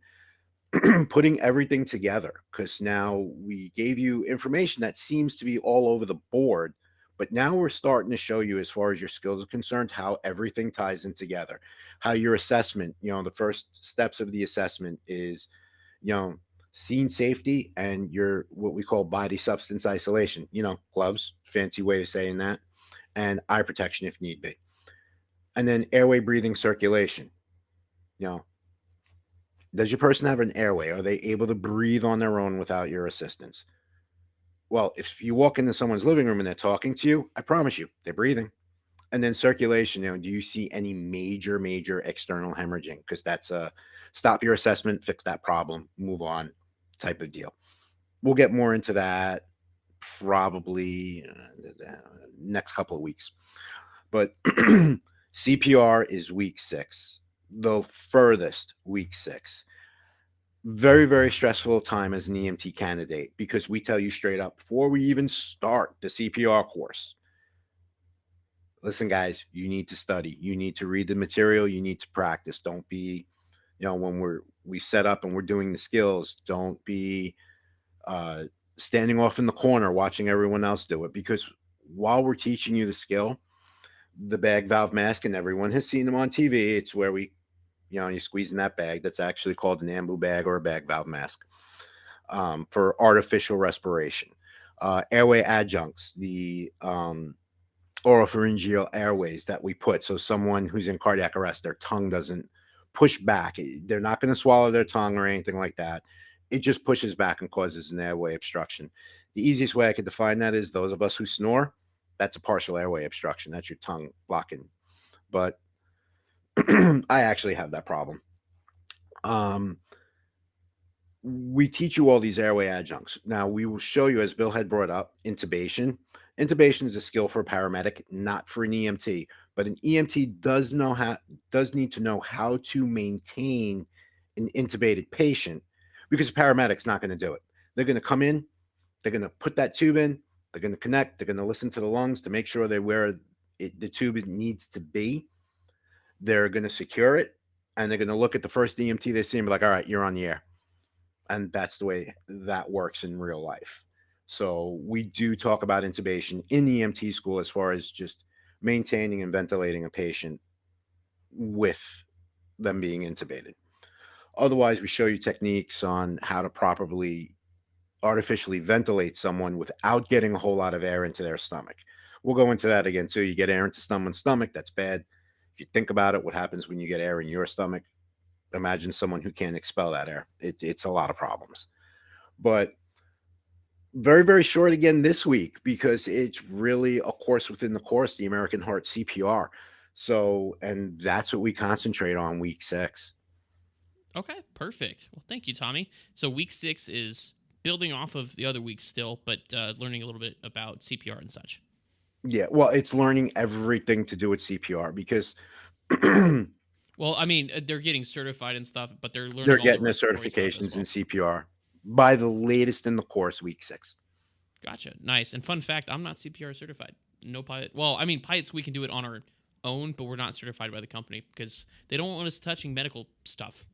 putting everything together, because now we gave you information that seems to be all over the board, but now we're starting to show you, as far as your skills are concerned, how everything ties in together. How your assessment, the first steps of the assessment is, you know scene safety and your what we call body substance isolation, gloves, fancy way of saying that, and eye protection if need be. And then airway, breathing, circulation. you know Does your person have an airway? Are they able to breathe on their own without your assistance? Well, if you walk into someone's living room and they're talking to you, I promise you, they're breathing. And then circulation, do you see any major external hemorrhaging? Because that's a stop your assessment, fix that problem, move on type of deal. We'll get more into that probably next couple of weeks. But CPR is week 6, the furthest week 6. Very, very stressful time as an EMT candidate, because we tell you straight up before we even start the CPR course, listen, guys, you need to study. You need to read the material. You need to practice. Don't be, when we set up and we're doing the skills, don't be uh, standing off in the corner watching everyone else do it. Because while we're teaching you the skill, the bag valve mask, and everyone has seen them on TV. It's where you squeeze in that bag. That's actually called an ambu bag or a bag valve mask, for artificial respiration. Airway adjuncts, the oropharyngeal airways that we put. So someone who's in cardiac arrest, their tongue doesn't push back. They're not going to swallow their tongue or anything like that. It just pushes back and causes an airway obstruction. The easiest way I could define that is those of us who snore, that's a partial airway obstruction. That's your tongue blocking. But I actually have that problem. We teach you all these airway adjuncts. Now, we will show you, as Bill had brought up, intubation. Intubation is a skill for a paramedic, not for an EMT. But an EMT does need to know how to maintain an intubated patient, because a paramedic's not going to do it. They're going to come in, they're going to put that tube in, they're going to connect, they're going to listen to the lungs to make sure they're where the tube needs to be. They're going to secure it, and they're going to look at the first EMT they see and be like, all right, you're on the air. And that's the way that works in real life. So we do talk about intubation in EMT school, as far as just maintaining and ventilating a patient with them being intubated. Otherwise, we show you techniques on how to properly artificially ventilate someone without getting a whole lot of air into their stomach. We'll go into that again too. You get air into someone's stomach, that's bad. If you think about it, what happens when you get air in your stomach? Imagine someone who can't expel that air. It's a lot of problems. But very, very short again this week, because it's really a course within the course, the American Heart CPR. So, and that's what we concentrate on week 6. Okay, perfect. Well, thank you, Tommy. So week 6 is building off of the other weeks still, but learning a little bit about CPR and such. Yeah, well, it's learning everything to do with CPR because they're Well, I mean, they're getting certified and stuff, but they're learning all the getting the respiratory stuff as certifications in well. CPR by the latest in the course, week 6. Gotcha. Nice. And fun fact, I'm not CPR certified. No pilot. Well, I mean, pilots, we can do it on our own, but we're not certified by the company because they don't want us touching medical stuff.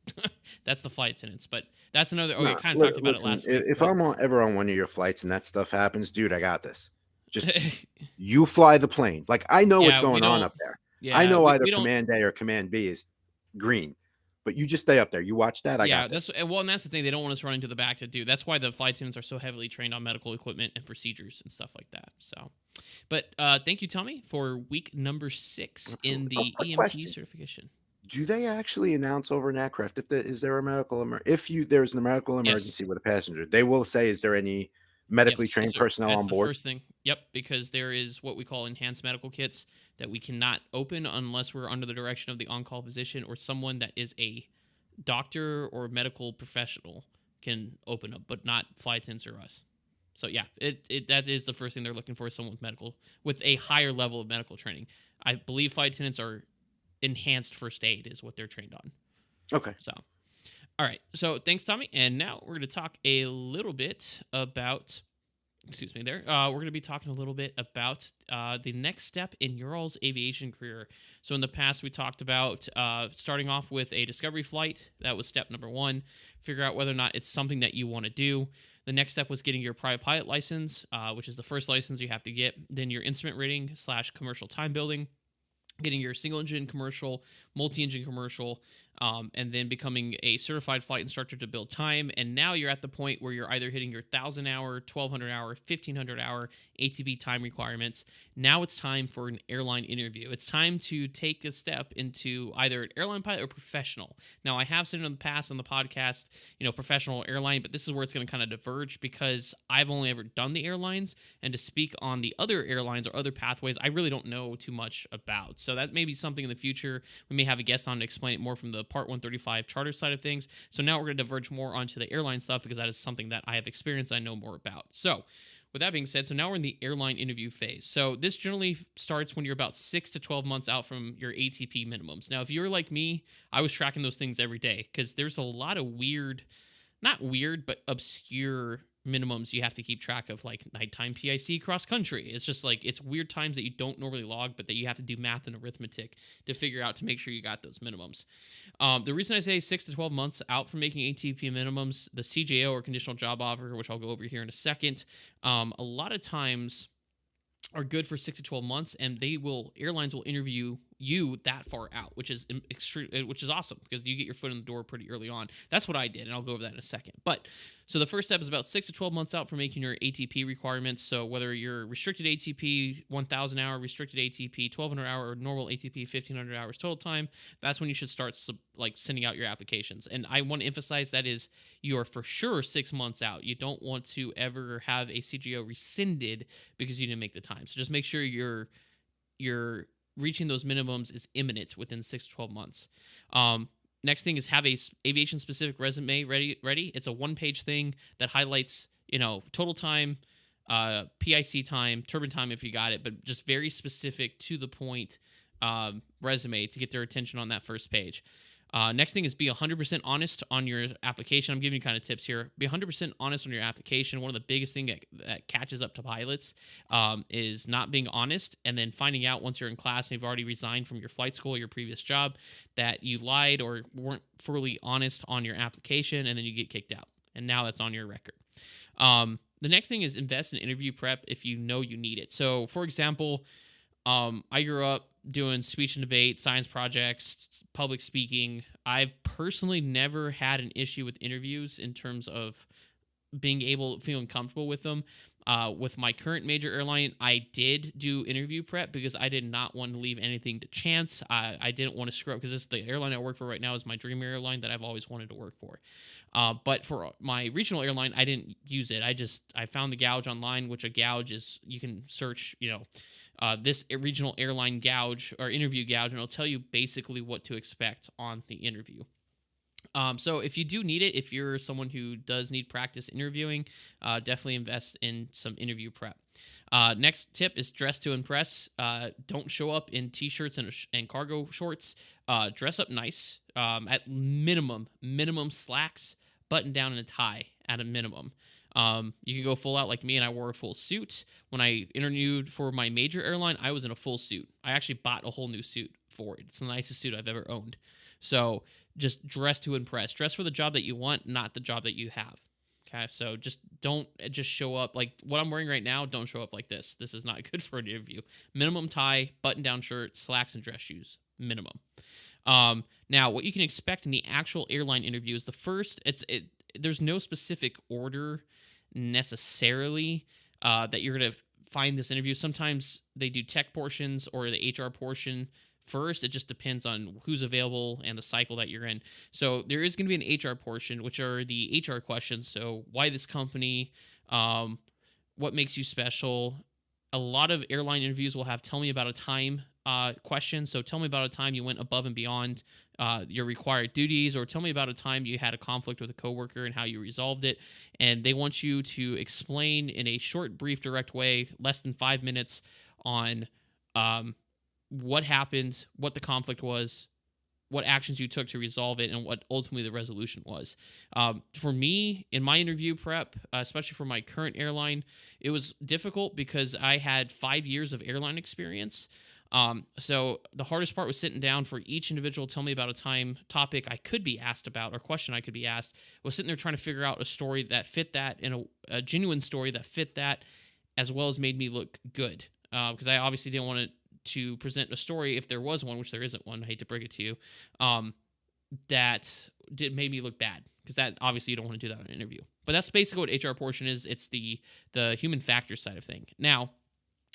That's the flight attendants. But that's another. Oh, we Nah, kind of talked about it listen, last week. if But I'm ever on one of your flights and that stuff happens, dude, I got this. Just you fly the plane. Like, I know what's yeah, we going on don't. up there. I Yeah, know either we don't. command A or command B is green, but you just stay up there. You watch that. I Yeah, got that's this. well, and that's the thing. They don't want us running to the back to do. That's why the flight attendants are so heavily trained on medical equipment and procedures and stuff like that. So, but thank you, Tommy, for week number 6 in Absolutely. Oh, the quick EMT question. certification. Do they actually announce over an aircraft if is there a if there's a medical Yes. emergency with a passenger, they will say, is there any medically Yes, trained personnel that's on the board? first thing. Yep, because there is what we call enhanced medical kits that we cannot open unless we're under the direction of the on-call physician or someone that is a doctor or medical professional can open up, but not flight attendants or us. So yeah, it that is the first thing they're looking for is someone with a higher level of medical training. I believe flight attendants are enhanced first aid is what they're trained on. Okay. So all right, so thanks, Tommy, and now we're going to talk a little bit about excuse me there we're going to be talking a little bit about the next step in your all's aviation career. So in the past we talked about starting off with a discovery flight. That was step number 1. Figure out whether or not it's something that you want to do. The next step was getting your private pilot license, which is the first license you have to get. Then your instrument rating / commercial time building, getting your single engine commercial, multi-engine commercial, and then becoming a certified flight instructor to build time. And now you're at the point where you're either hitting your 1,000-hour, 1,200-hour, 1,500-hour ATP time requirements. Now it's time for an airline interview. It's time to take a step into either an airline pilot or professional. Now, I have said in the past on the podcast, professional airline, but this is where it's going to kind of diverge because I've only ever done the airlines, and to speak on the other airlines or other pathways, I really don't know too much about. So that may be something in the future. We may have a guest on to explain it more from the Part 135 charter side of things. So now we're going to diverge more onto the airline stuff because that is something that I have experienced, I know more about. So with that being said, so now we're in the airline interview phase. So this generally starts when you're about 6 to 12 months out from your ATP minimums. Now, if you're like me, I was tracking those things every day because there's a lot of not weird, but obscure minimums you have to keep track of, like nighttime PIC cross country. It's just like it's weird times that you don't normally log, but that you have to do math and arithmetic to figure out to make sure you got those minimums. The reason I say 6 to 12 months out from making ATP minimums, the CJO or conditional job offer, which I'll go over here in a second, a lot of times are good for 6 to 12 months, and airlines will interview you that far out, which is which is awesome because you get your foot in the door pretty early on. That's what I did, and I'll go over that in a second. But so the first step is about 6 to 12 months out for making your ATP requirements. So whether you're restricted ATP 1,000 hour, restricted ATP 1,200 hour, or normal ATP 1,500 hours total time, that's when you should start sending out your applications. And I want to emphasize that is you are for sure 6 months out. You don't want to ever have a CGO rescinded because you didn't make the time. So just make sure you're reaching those minimums is imminent within 6 to 12 months. Next thing is have a aviation specific resume ready. It's a 1-page thing that highlights, total time, PIC time, turbine time if you got it, but just very specific to the point resume to get their attention on that first page. Next thing is be 100% honest on your application. I'm giving you kind of tips here. Be 100% honest on your application. One of the biggest things that catches up to pilots is not being honest and then finding out once you're in class and you've already resigned from your flight school or your previous job that you lied or weren't fully honest on your application, and then you get kicked out. And now that's on your record. The next thing is invest in interview prep if you know you need it. So, for example, I grew up doing speech and debate, science projects, public speaking. I've personally never had an issue with interviews in terms of feeling comfortable with them. With my current major airline, I did do interview prep because I did not want to leave anything to chance. I didn't want to screw up because the airline I work for right now is my dream airline that I've always wanted to work for. But for my regional airline, I didn't use it. I found the gouge online, which a gouge is, you can search, this regional airline gouge or interview gouge, and it'll tell you basically what to expect on the interview. So if you do need it, if you're someone who does need practice interviewing, definitely invest in some interview prep. Next tip is dress to impress. Don't show up in t-shirts and cargo shorts. Dress up nice. At minimum slacks, button down, and a tie at a minimum. You can go full out like me, and I wore a full suit. When I interviewed for my major airline, I was in a full suit. I actually bought a whole new suit for it. It's the nicest suit I've ever owned. So just dress to impress. Dress for the job that you want, not the job that you have. Okay, so just don't just show up like what I'm wearing right now. Don't show up like this. This is not good for an interview. Minimum tie, button down shirt, slacks, and dress shoes. Minimum. Now, what you can expect in the actual airline interview is the first. There's no specific order necessarily that you're gonna find this interview. Sometimes they do tech portions or the HR portion first. It just depends on who's available and the cycle that you're in. So there is going to be an HR portion, which are the HR questions. So why this company? What makes you special? A lot of airline interviews will have tell me about a time question. So tell me about a time you went above and beyond your required duties, or tell me about a time you had a conflict with a coworker and how you resolved it. And they want you to explain in a short, brief, direct way, less than 5 minutes, on what happened, what the conflict was, what actions you took to resolve it, and what ultimately the resolution was. For me, in my interview prep, especially for my current airline, it was difficult because I had 5 years of airline experience. So the hardest part was sitting down for each individual. Tell me about a topic I could be asked about, or question I could be asked. Was sitting there trying to figure out a story that fit that, and a genuine story that fit that, as well as made me look good. Because I obviously didn't want to present a story, if there was one, which there isn't one. I hate to break it to you. That made me look bad, because that obviously you don't want to do that in an interview. But that's basically what HR portion is. It's the human factor side of thing. Now,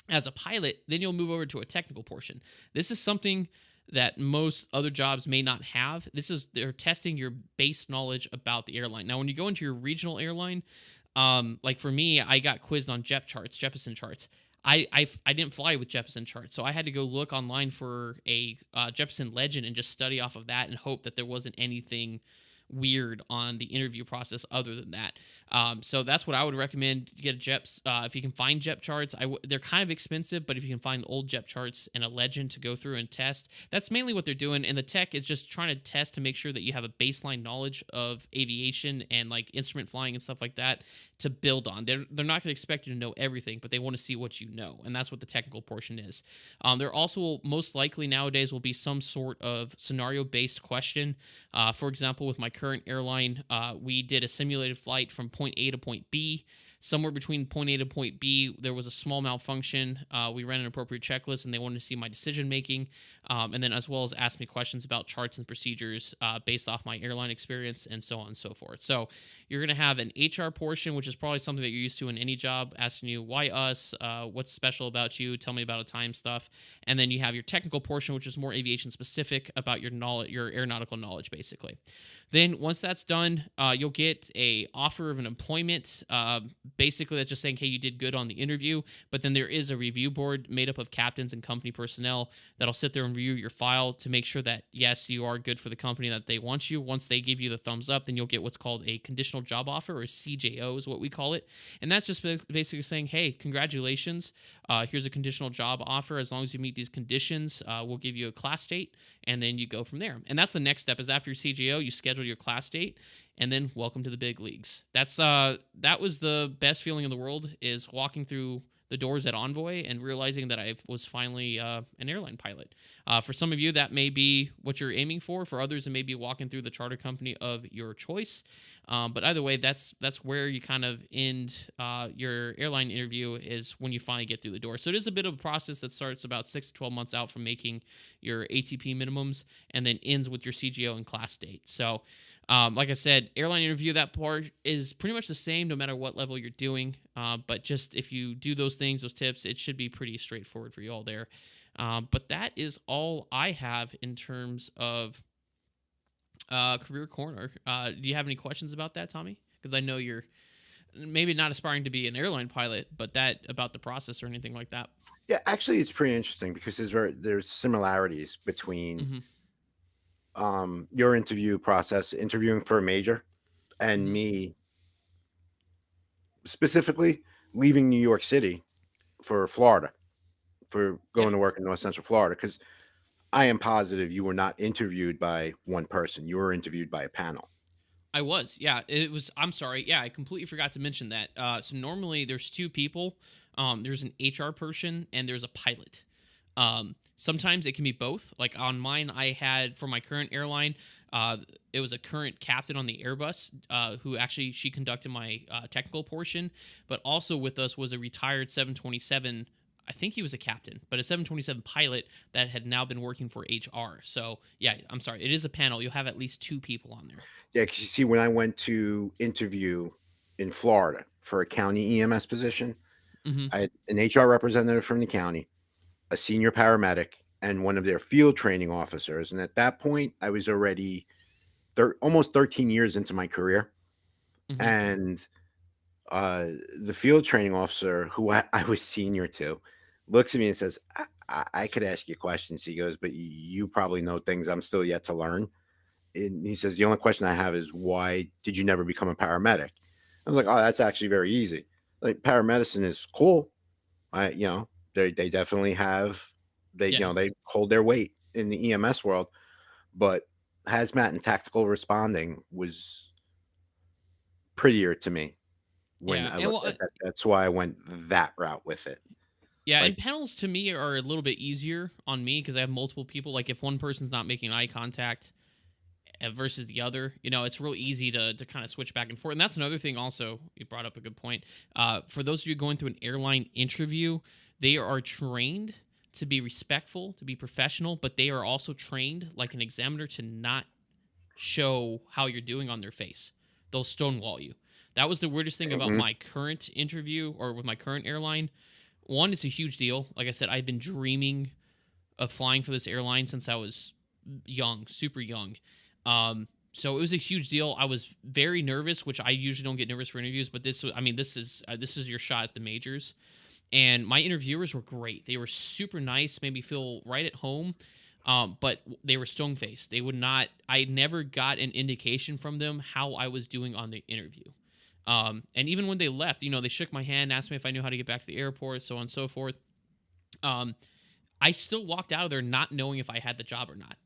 as a pilot, then you'll move over to a technical portion. This is something that most other jobs may not have. They're testing your base knowledge about the airline. Now, when you go into your regional airline, like for me, I got quizzed on Jeppesen charts. I didn't fly with Jeppesen charts, so I had to go look online for a Jeppesen legend and just study off of that and hope that there wasn't anything weird on the interview process other than that. So that's what I would recommend. Get a JEPs. If you can find JEP charts, they're kind of expensive, but if you can find old JEP charts and a legend to go through and test, that's mainly what they're doing. And the tech is just trying to test to make sure that you have a baseline knowledge of aviation and like instrument flying and stuff like that to build on. They're not going to expect you to know everything, but they want to see what you know, and that's what the technical portion is. There also most likely nowadays will be some sort of scenario-based question. For example, with my current airline, we did a simulated flight from point A to point B. Somewhere between point A to point B, there was a small malfunction. We ran an appropriate checklist, and they wanted to see my decision making, and then as well as ask me questions about charts and procedures based off my airline experience, and so on and so forth. So you're going to have an HR portion, which is probably something that you're used to in any job, asking you why us, what's special about you, tell me about a time, stuff. And then you have your technical portion, which is more aviation specific, about your knowledge, your aeronautical knowledge, basically. Then once that's done, you'll get a offer of an employment. Basically, that's just saying, hey, you did good on the interview. But then there is a review board made up of captains and company personnel that'll sit there and review your file to make sure that, yes, you are good for the company, that they want you. Once they give you the thumbs up, then you'll get what's called a conditional job offer, or CJO is what we call it. And that's just basically saying, hey, congratulations. Here's a conditional job offer. As long as you meet these conditions, we'll give you a class date, and then you go from there. And that's the next step, is after your CJO, you schedule your class date, and then welcome to the big leagues. That was the best feeling in the world, is walking through the doors at Envoy and realizing that I was finally an airline pilot. For some of you, that may be what you're aiming for. For others, it may be walking through the charter company of your choice. But either way, that's where you kind of end your airline interview, is when you finally get through the door. So it is a bit of a process that starts about 6 to 12 months out from making your ATP minimums, and then ends with your CGO and class date. So like I said, airline interview, that part is pretty much the same no matter what level you're doing. But just if you do those things, those tips, it should be pretty straightforward for you all there. But that is all I have in terms of Career Corner. Do you have any questions about that, Tommy? Because I know you're maybe not aspiring to be an airline pilot, but that about the process or anything like that. Yeah, actually, it's pretty interesting because there's similarities between Mm-hmm. your interview process, interviewing for a major, and Hmm. me specifically leaving New York City for Florida, for Yeah, going to work in North Central Florida, because I am positive you were not interviewed by one person. You were interviewed by a panel. I was. Yeah, it was. I'm sorry. Yeah, I completely forgot to mention that. So normally there's two people. There's an HR person and there's a pilot. Sometimes it can be both. Like on mine, I had for my current airline, it was a current captain on the Airbus who actually she conducted my technical portion, but also with us was a retired 727. I think he was a captain, but a 727 pilot that had now been working for HR. So yeah, I'm sorry, it is a panel. You'll have at least two people on there. Yeah, because you see, when I went to interview in Florida for a county EMS position, Hmm. I had an HR representative from the county, a senior paramedic, and one of their field training officers. And at that point, I was already almost 13 years into my career. Hmm. And the field training officer, who I was senior to, looks at me and says, I could ask you questions. He goes, but you probably know things I'm still yet to learn. And he says, the only question I have is, why did you never become a paramedic? I was like, oh, that's actually very easy. Like, paramedicine is cool. They definitely have, Yeah. they hold their weight in the EMS world, but hazmat and tactical responding was prettier to me when Yeah. I And looked well, at that. That's why I went that route with it. yeah, and Like, panels to me are a little bit easier on me because I have multiple people. Like if one person's not making eye contact versus the other, it's real easy to kind of switch back and forth. And that's another thing. Also, you brought up a good point. For those of you going through an airline interview, they are trained to be respectful, to be professional, but they are also trained like an examiner to not show how you're doing on their face. They'll stonewall you. That was the weirdest thing about mhm, my current interview or with my current airline. One, it's a huge deal. Like I said, I've been dreaming of flying for this airline since I was young, super young. So it was a huge deal. I was very nervous, which I usually don't get nervous for interviews, but this is your shot at the majors. And my interviewers were great. They were super nice, made me feel right at home. But they were stone faced. They would not. I never got an indication from them how I was doing on the interview. And even when they left, they shook my hand, asked me if I knew how to get back to the airport, so on and so forth. Um, I still walked out of there not knowing if I had the job or not.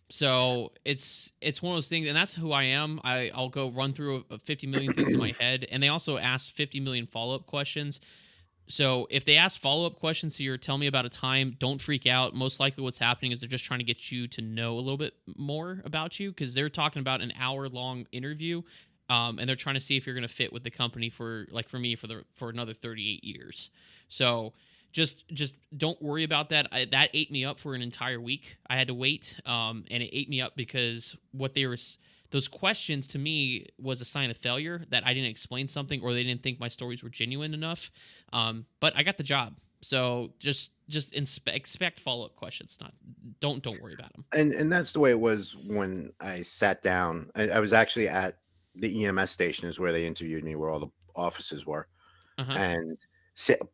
So it's one of those things, and that's who I am. I'll go run through 50 million things in my head, and they also asked 50 million follow up questions. So if they ask follow up questions to tell me about a time, don't freak out. Most likely, what's happening is they're just trying to get you to know a little bit more about you because they're talking about an hour long interview, and they're trying to see if you're going to fit with the company for me for another 38 years. So just don't worry about that. That ate me up for an entire week. I had to wait, and it ate me up because what they were those questions to me was a sign of failure that I didn't explain something or they didn't think my stories were genuine enough. But I got the job, so just expect follow up questions. Not don't worry about them. and that's the way it was when I sat down. I was actually at the EMS station, is where they interviewed me, where all the offices were, Uh huh. and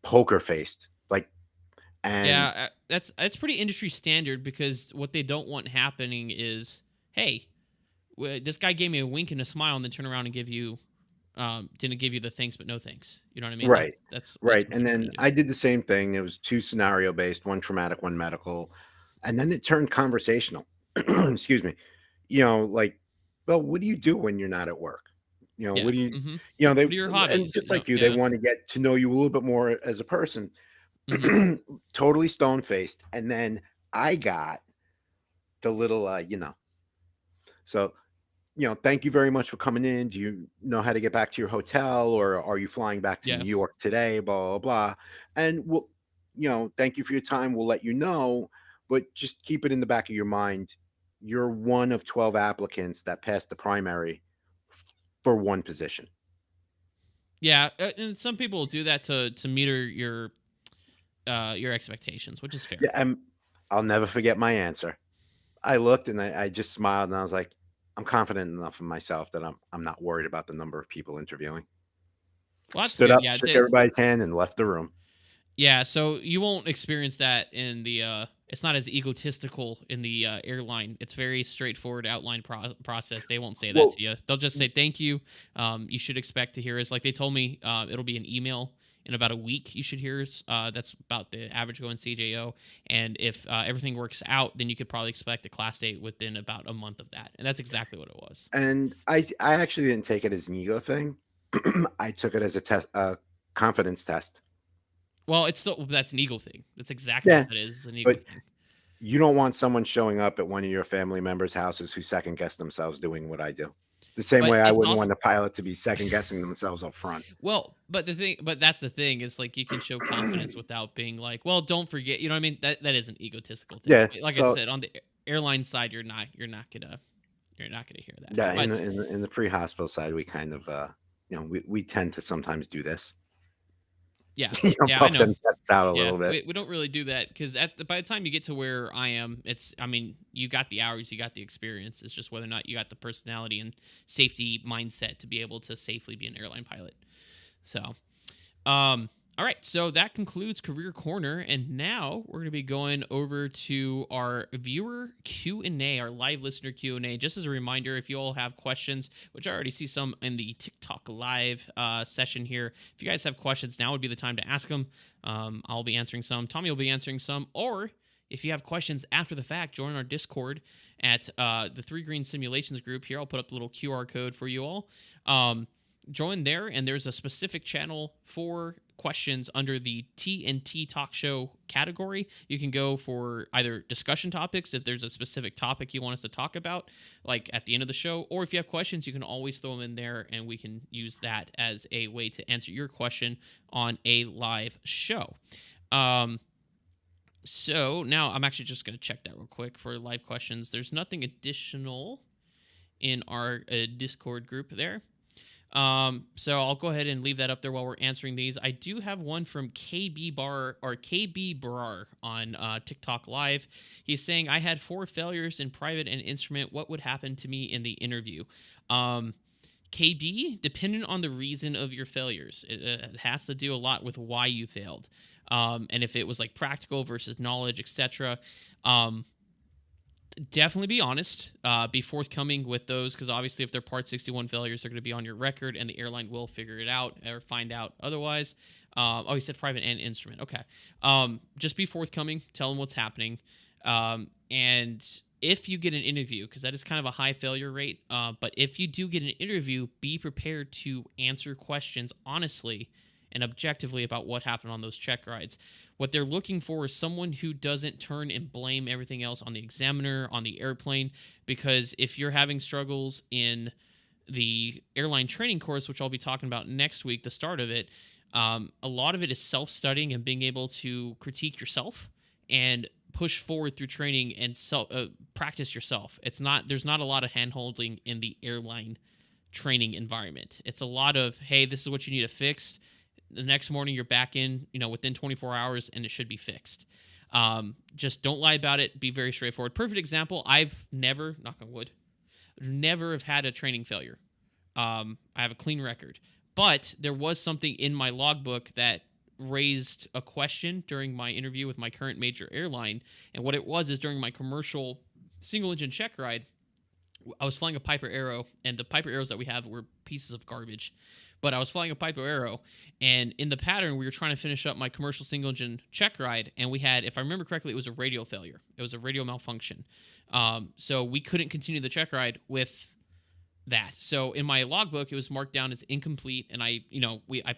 poker faced, like, and Yeah, that's pretty industry standard because what they don't want happening is, hey, this guy gave me a wink and a smile and then turn around and didn't give you the thanks but no thanks. You know what I mean? right, That's right. what they're And trying then to do. I did the same thing. It was two scenario based, one traumatic, one medical, and then it turned conversational. Excuse me. Like, well, what do you do when you're not at work? Yeah. What do you, Mm-hmm. they, What are your and hobbies? just like you, they Yeah. want to get to know you a little bit more as a person. Mm-hmm. Totally stone faced. And then I got the little, so, thank you very much for coming in. Do you know how to get back to your hotel, or are you flying back to Yeah. New York today? Blah, blah, blah. And we'll, thank you for your time. We'll let you know, but just keep it in the back of your mind. You're one of 12 applicants that passed the primary for one position. Yeah. And some people will do that to meter your expectations, which is fair. Yeah. And I'll never forget my answer. I looked and I just smiled and I was like, I'm confident enough in myself that I'm not worried about the number of people interviewing. Well, that's Stood good. up, Yeah. shook everybody's hand, and left the room. Yeah. So you won't experience that it's not as egotistical in the airline. It's very straightforward outline process. They won't say that Well, to you. They'll just say thank you. You should expect to hear us. Like they told me, it'll be an email in about a week. You should hear us. That's about the average going CJO. And if everything works out, then you could probably expect a class date within about a month of that. And that's exactly what it was. and I actually didn't take it as an ego thing. I took it as a test, a confidence test. Well, it's still that's an ego thing. That's exactly what Yeah, that is. An ego but thing. you don't want someone showing up at one of your family members' houses who second guess themselves doing what I do. The same But way I it's wouldn't also want the pilot to be second guessing themselves up front. well, but that's the thing is like you can show confidence without being like, well, don't forget, you know what I mean? That is an egotistical thing. Yeah, Like I so said, on the airline side, you're not gonna hear that. yeah, in But the pre-hospital side, we kind of we tend to sometimes do this. yeah, yeah, I Puff know. them tests out a Yeah, little bit. we don't really do that because by the time you get to where I am, it's I mean you got the hours, you got the experience. It's just whether or not you got the personality and safety mindset to be able to safely be an airline pilot. So all right, so that concludes Career Corner, and now we're going to be going over to our viewer Q&A, our live listener Q&A. Just as a reminder, if you all have questions, which I already see some in the TikTok live session here, if you guys have questions, now would be the time to ask them. I'll be answering some. Tommy will be answering some, or if you have questions after the fact, join our Discord at the Three Green Simulations group. Here, I'll put up the little QR code for you all. Join there, and there's a specific channel for questions under the TNT Talk Show category. You can go for either discussion topics if there's a specific topic you want us to talk about, like at the end of the show, or if you have questions, you can always throw them in there, and we can use that as a way to answer your question on a live show. So now I'm actually just going to check that real quick for live questions. There's nothing additional in our Discord group there. So I'll go ahead and leave that up there while we're answering these. I do have one from KB Bar or KB Brar on TikTok Live. He's saying, I had 4 failures in private and instrument. What would happen to me in the interview? KB, depending on the reason of your failures, it has to do a lot with why you failed. And if it was like practical versus knowledge, etc. Definitely be honest, be forthcoming with those, because obviously if they're Part 61 failures, they're going to be on your record, and the airline will figure it out or find out otherwise. Oh, he said private and instrument. Okay. Just be forthcoming. Tell them what's happening. And if you get an interview, because that is kind of a high failure rate, but if you do get an interview, be prepared to answer questions honestly and objectively about what happened on those check rides. What they're looking for is someone who doesn't turn and blame everything else on the examiner, on the airplane, because if you're having struggles in the airline training course, which I'll be talking about next week, the start of it, a lot of it is self-studying and being able to critique yourself and push forward through training and practice yourself. There's not a lot of hand-holding in the airline training environment. It's a lot of, hey, this is what you need to fix. The next morning you're back in, within 24 hours, and it should be fixed. Just don't lie about it. Be very straightforward. Perfect example. I've never, knock on wood, never have had a training failure. I have a clean record, but there was something in my logbook that raised a question during my interview with my current major airline. And what it was is during my commercial single engine check ride, I was flying a Piper Arrow, and the Piper Arrows that we have were pieces of garbage. But I was flying a Piper Arrow, and in the pattern, we were trying to finish up my commercial single engine check ride, and we had, if I remember correctly, it was a radio failure. It was a radio malfunction. So we couldn't continue the check ride with that. So in my logbook, it was marked down as incomplete, and I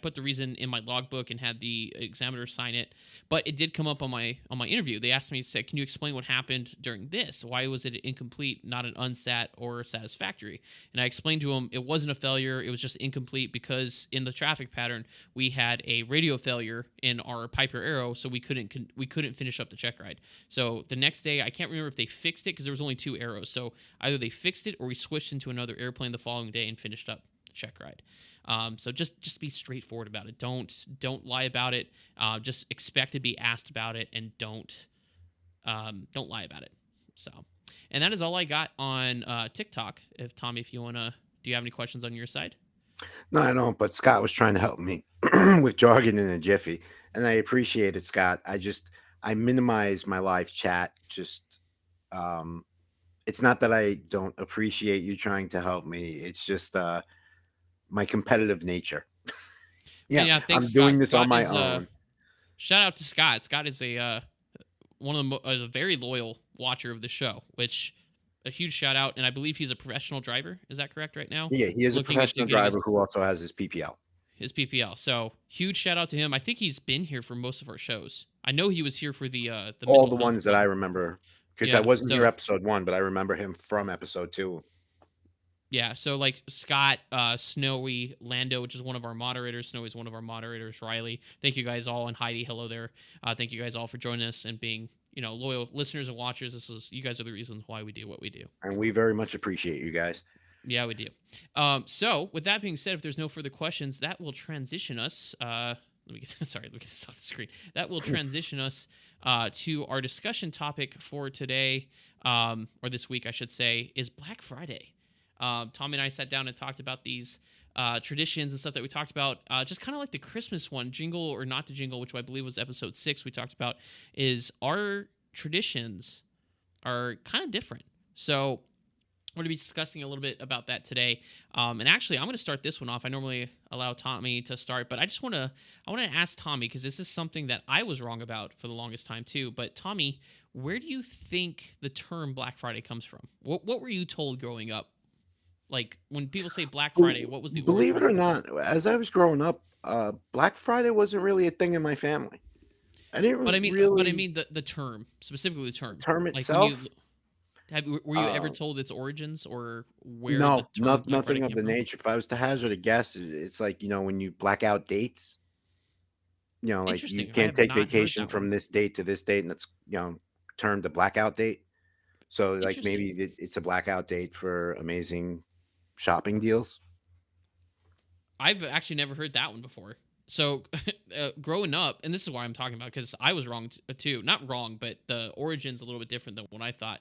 put the reason in my logbook and had the examiner sign it. But it did come up on my interview. They asked me, said, "Can you explain what happened during this? Why was it incomplete, not an unsat or satisfactory?" And I explained to them it wasn't a failure. It was just incomplete because in the traffic pattern we had a radio failure in our Piper Arrow, so we couldn't finish up the check ride. So the next day, I can't remember if they fixed it because there was only 2 arrows. So either they fixed it or we switched into another airplane the following day and finished up the check ride. So just be straightforward about it. Don't lie about it. Just expect to be asked about it, and don't lie about it. So, and that is all I got on TikTok. Tommy, if you wanna, do you have any questions on your side? No, I don't. But Scott was trying to help me with jargon in a jiffy, and I appreciate it, Scott. I minimize my live chat. Just um, it's not that I don't appreciate you trying to help me. It's just my competitive nature. And Yeah, yeah, thanks, I'm doing Scott. this on Scott my is own. shout out to Scott. Scott is one of a very loyal watcher of the show, which a huge shout out. And I believe he's a professional driver. Is that correct? Right now, Yeah, he is a looking into professional getting driver who also has his PPL. his PPL. So huge shout out to him. I think he's been here for most of our shows. I know he was here for the All mental the health ones that I one. remember, because I Yeah. wasn't here So episode 1, but I remember him from episode 2. yeah. So like Scott, Snowy, Lando, which is one of our moderators. Snowy's one of our moderators. Riley. Thank you guys all, and Heidi. Hello there. Thank you guys all for joining us and being loyal listeners and watchers. You guys are the reason why we do what we do. And we very much appreciate you guys. Yeah, we do. So, with that being said, if there's no further questions, that will transition us. Let me get sorry, let me get this off the screen. That will transition us to our discussion topic for today, or this week, I should say, is Black Friday. Tom and I sat down and talked about these traditions and stuff that we talked about, just kind of like the Christmas one, jingle or not to jingle, which I believe was episode 6. We talked about is our traditions are kind of different. So we're going to be discussing a little bit about that today. And actually, I'm going to start this one off. I normally allow Tommy to start, but I want to ask Tommy, because this is something that I was wrong about for the longest time too. But Tommy, where do you think the term Black Friday comes from? What were you told growing up? Like when people say Black Friday, what was the Believe origin it of or it? not, as I was growing up, Black Friday wasn't really a thing in my family. I didn't But I really mean the term, specifically the the term. term Like when you itself. were you ever Uh, told its origins or where the no, term Black Friday nothing of came the from? nature. If I was to hazard a guess, it's like when you black out dates. Like you Interesting. I can't have take not heard vacation that one. from this date to this date, and that's termed a blackout date. So like Interesting. maybe it's a blackout date for amazing shopping deals. I've actually never heard that one before. So, growing up, and this is why I'm talking about, because I was wrong too. Not wrong, but the origin's a little bit different than what I thought.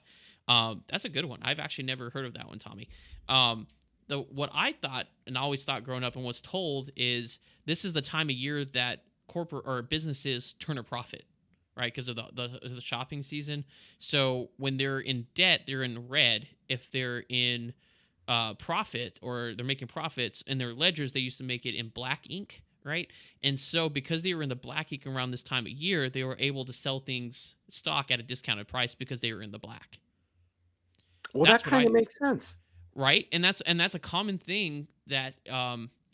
That's a good one. I've actually never heard of that one, Tommy. The what I thought and always thought growing up and was told is this is the time of year that corporate or businesses turn a profit, right? Because of the shopping season. So when they're in debt, they're in red. If they're in profit or they're making profits in their ledgers, they used to make it in black ink, right? And so because they were in the black ink around this time of year, they were able to sell things stock at a discounted price because they were in the black. Well, that That's what kind I of makes sense. right, and that's a common thing that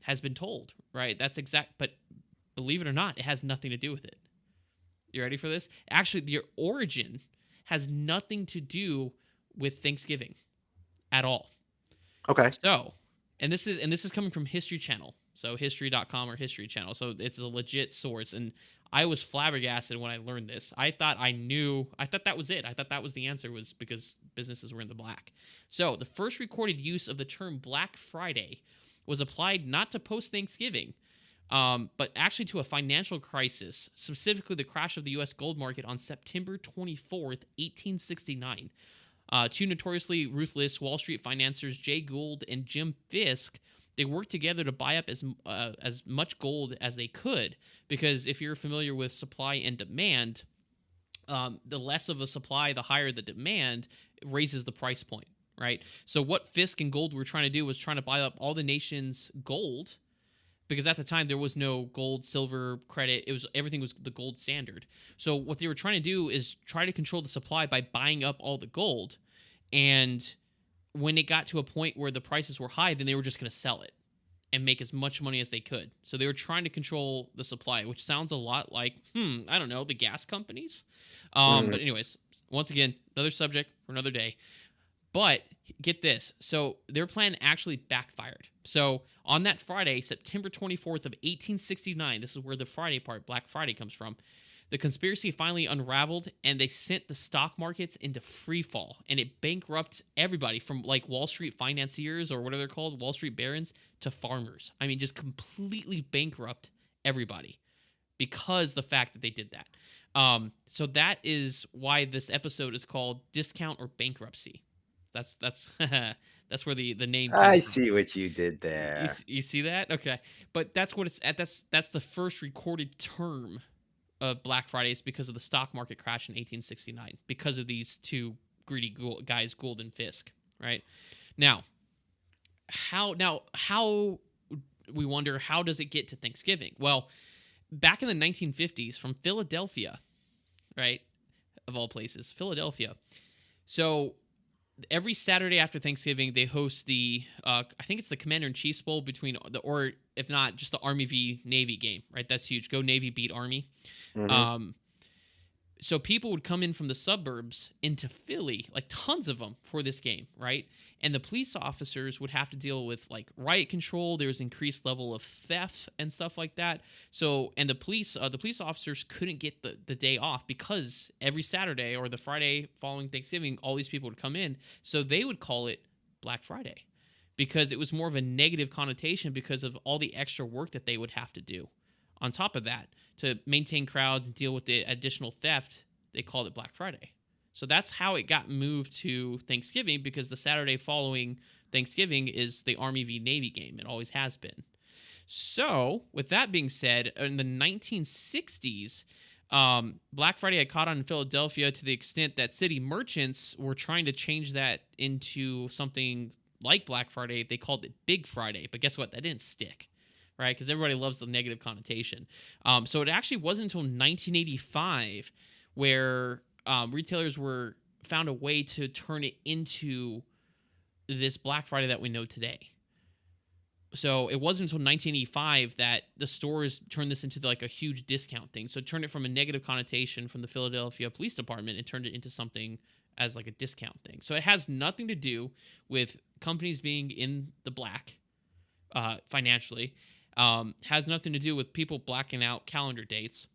has been told, right? That's exact, but believe it or not, it has nothing to do with it. You ready for this? Actually, the origin has nothing to do with Thanksgiving at all. Okay. So, and this is coming from History Channel. So history.com or History Channel. So it's a legit source, and I was flabbergasted when I learned this. I thought that was it. I thought that was the answer, was because businesses were in the black. So, the first recorded use of the term Black Friday was applied not to post Thanksgiving, but actually to a financial crisis, specifically the crash of the U.S. gold market on September 24th, 1869. Two notoriously ruthless Wall Street financiers, Jay Gould and Jim Fisk, they worked together to buy up as much gold as they could. Because if you're familiar with supply and demand, the less of a supply, the higher the demand, raises the price point, right? So what Fisk and Gould were trying to do was trying to buy up all the nation's gold, because at the time there was no gold, silver, credit. Everything was the gold standard. So what they were trying to do is try to control the supply by buying up all the gold. And when it got to a point where the prices were high, then they were just going to sell it and make as much money as they could. So they were trying to control the supply, which sounds a lot like, I don't know, the gas companies. Mhm. But anyways, once again, another subject for another day. But get this. So their plan actually backfired. So on that Friday, September 24th of 1869, this is where the Friday part, Black Friday, comes from. The conspiracy finally unraveled, and they sent the stock markets into free fall, and it bankrupted everybody from like Wall Street financiers, or what are they called, Wall Street barons, to farmers. I mean, just completely bankrupt everybody because the fact that they did that. So that is why this episode is called Discount or Bankruptcy. That's that's where the name came I from. see what you did You, there. you see that? Okay, but that's what it's at. That's the first recorded term Black Friday is because of the stock market crash in 1869, because of these two greedy guys, Gould and Fisk. Right now, how we wonder, how does it get to Thanksgiving? Well, back in the 1950s, from Philadelphia, right, of all places, Philadelphia. So every Saturday after Thanksgiving, they host the I think it's the Commander in Chief's Bowl, between or if not, just the Army v Navy game, right? That's huge. Go Navy, beat Army. Hmm. Um, so people would come in from the suburbs into Philly, like tons of them, for this game, right? And the police officers would have to deal with like riot control. There's increased level of theft and stuff like that. So, and the police officers couldn't get the day off, because every Saturday or the Friday following Thanksgiving, all these people would come in. So they would call it Black Friday, because it was more of a negative connotation because of all the extra work that they would have to do. On top of that, to maintain crowds and deal with the additional theft, they called it Black Friday. So that's how it got moved to Thanksgiving, because the Saturday following Thanksgiving is the Army v Navy game. It always has been. So, with that being said, in the 1960s, Black Friday had caught on in Philadelphia to the extent that city merchants were trying to change that into something like Black Friday. They called it Big Friday, but guess what? That didn't stick, right? Because everybody loves the negative connotation. So it actually wasn't until 1985 where retailers found a way to turn it into this Black Friday that we know today. So it wasn't until 1985 that the stores turned this into like a huge discount thing. So it turned it from a negative connotation from the Philadelphia Police Department and turned it into something as like a discount thing. So it has nothing to do with companies being in the black financially. Has nothing to do with people blacking out calendar dates.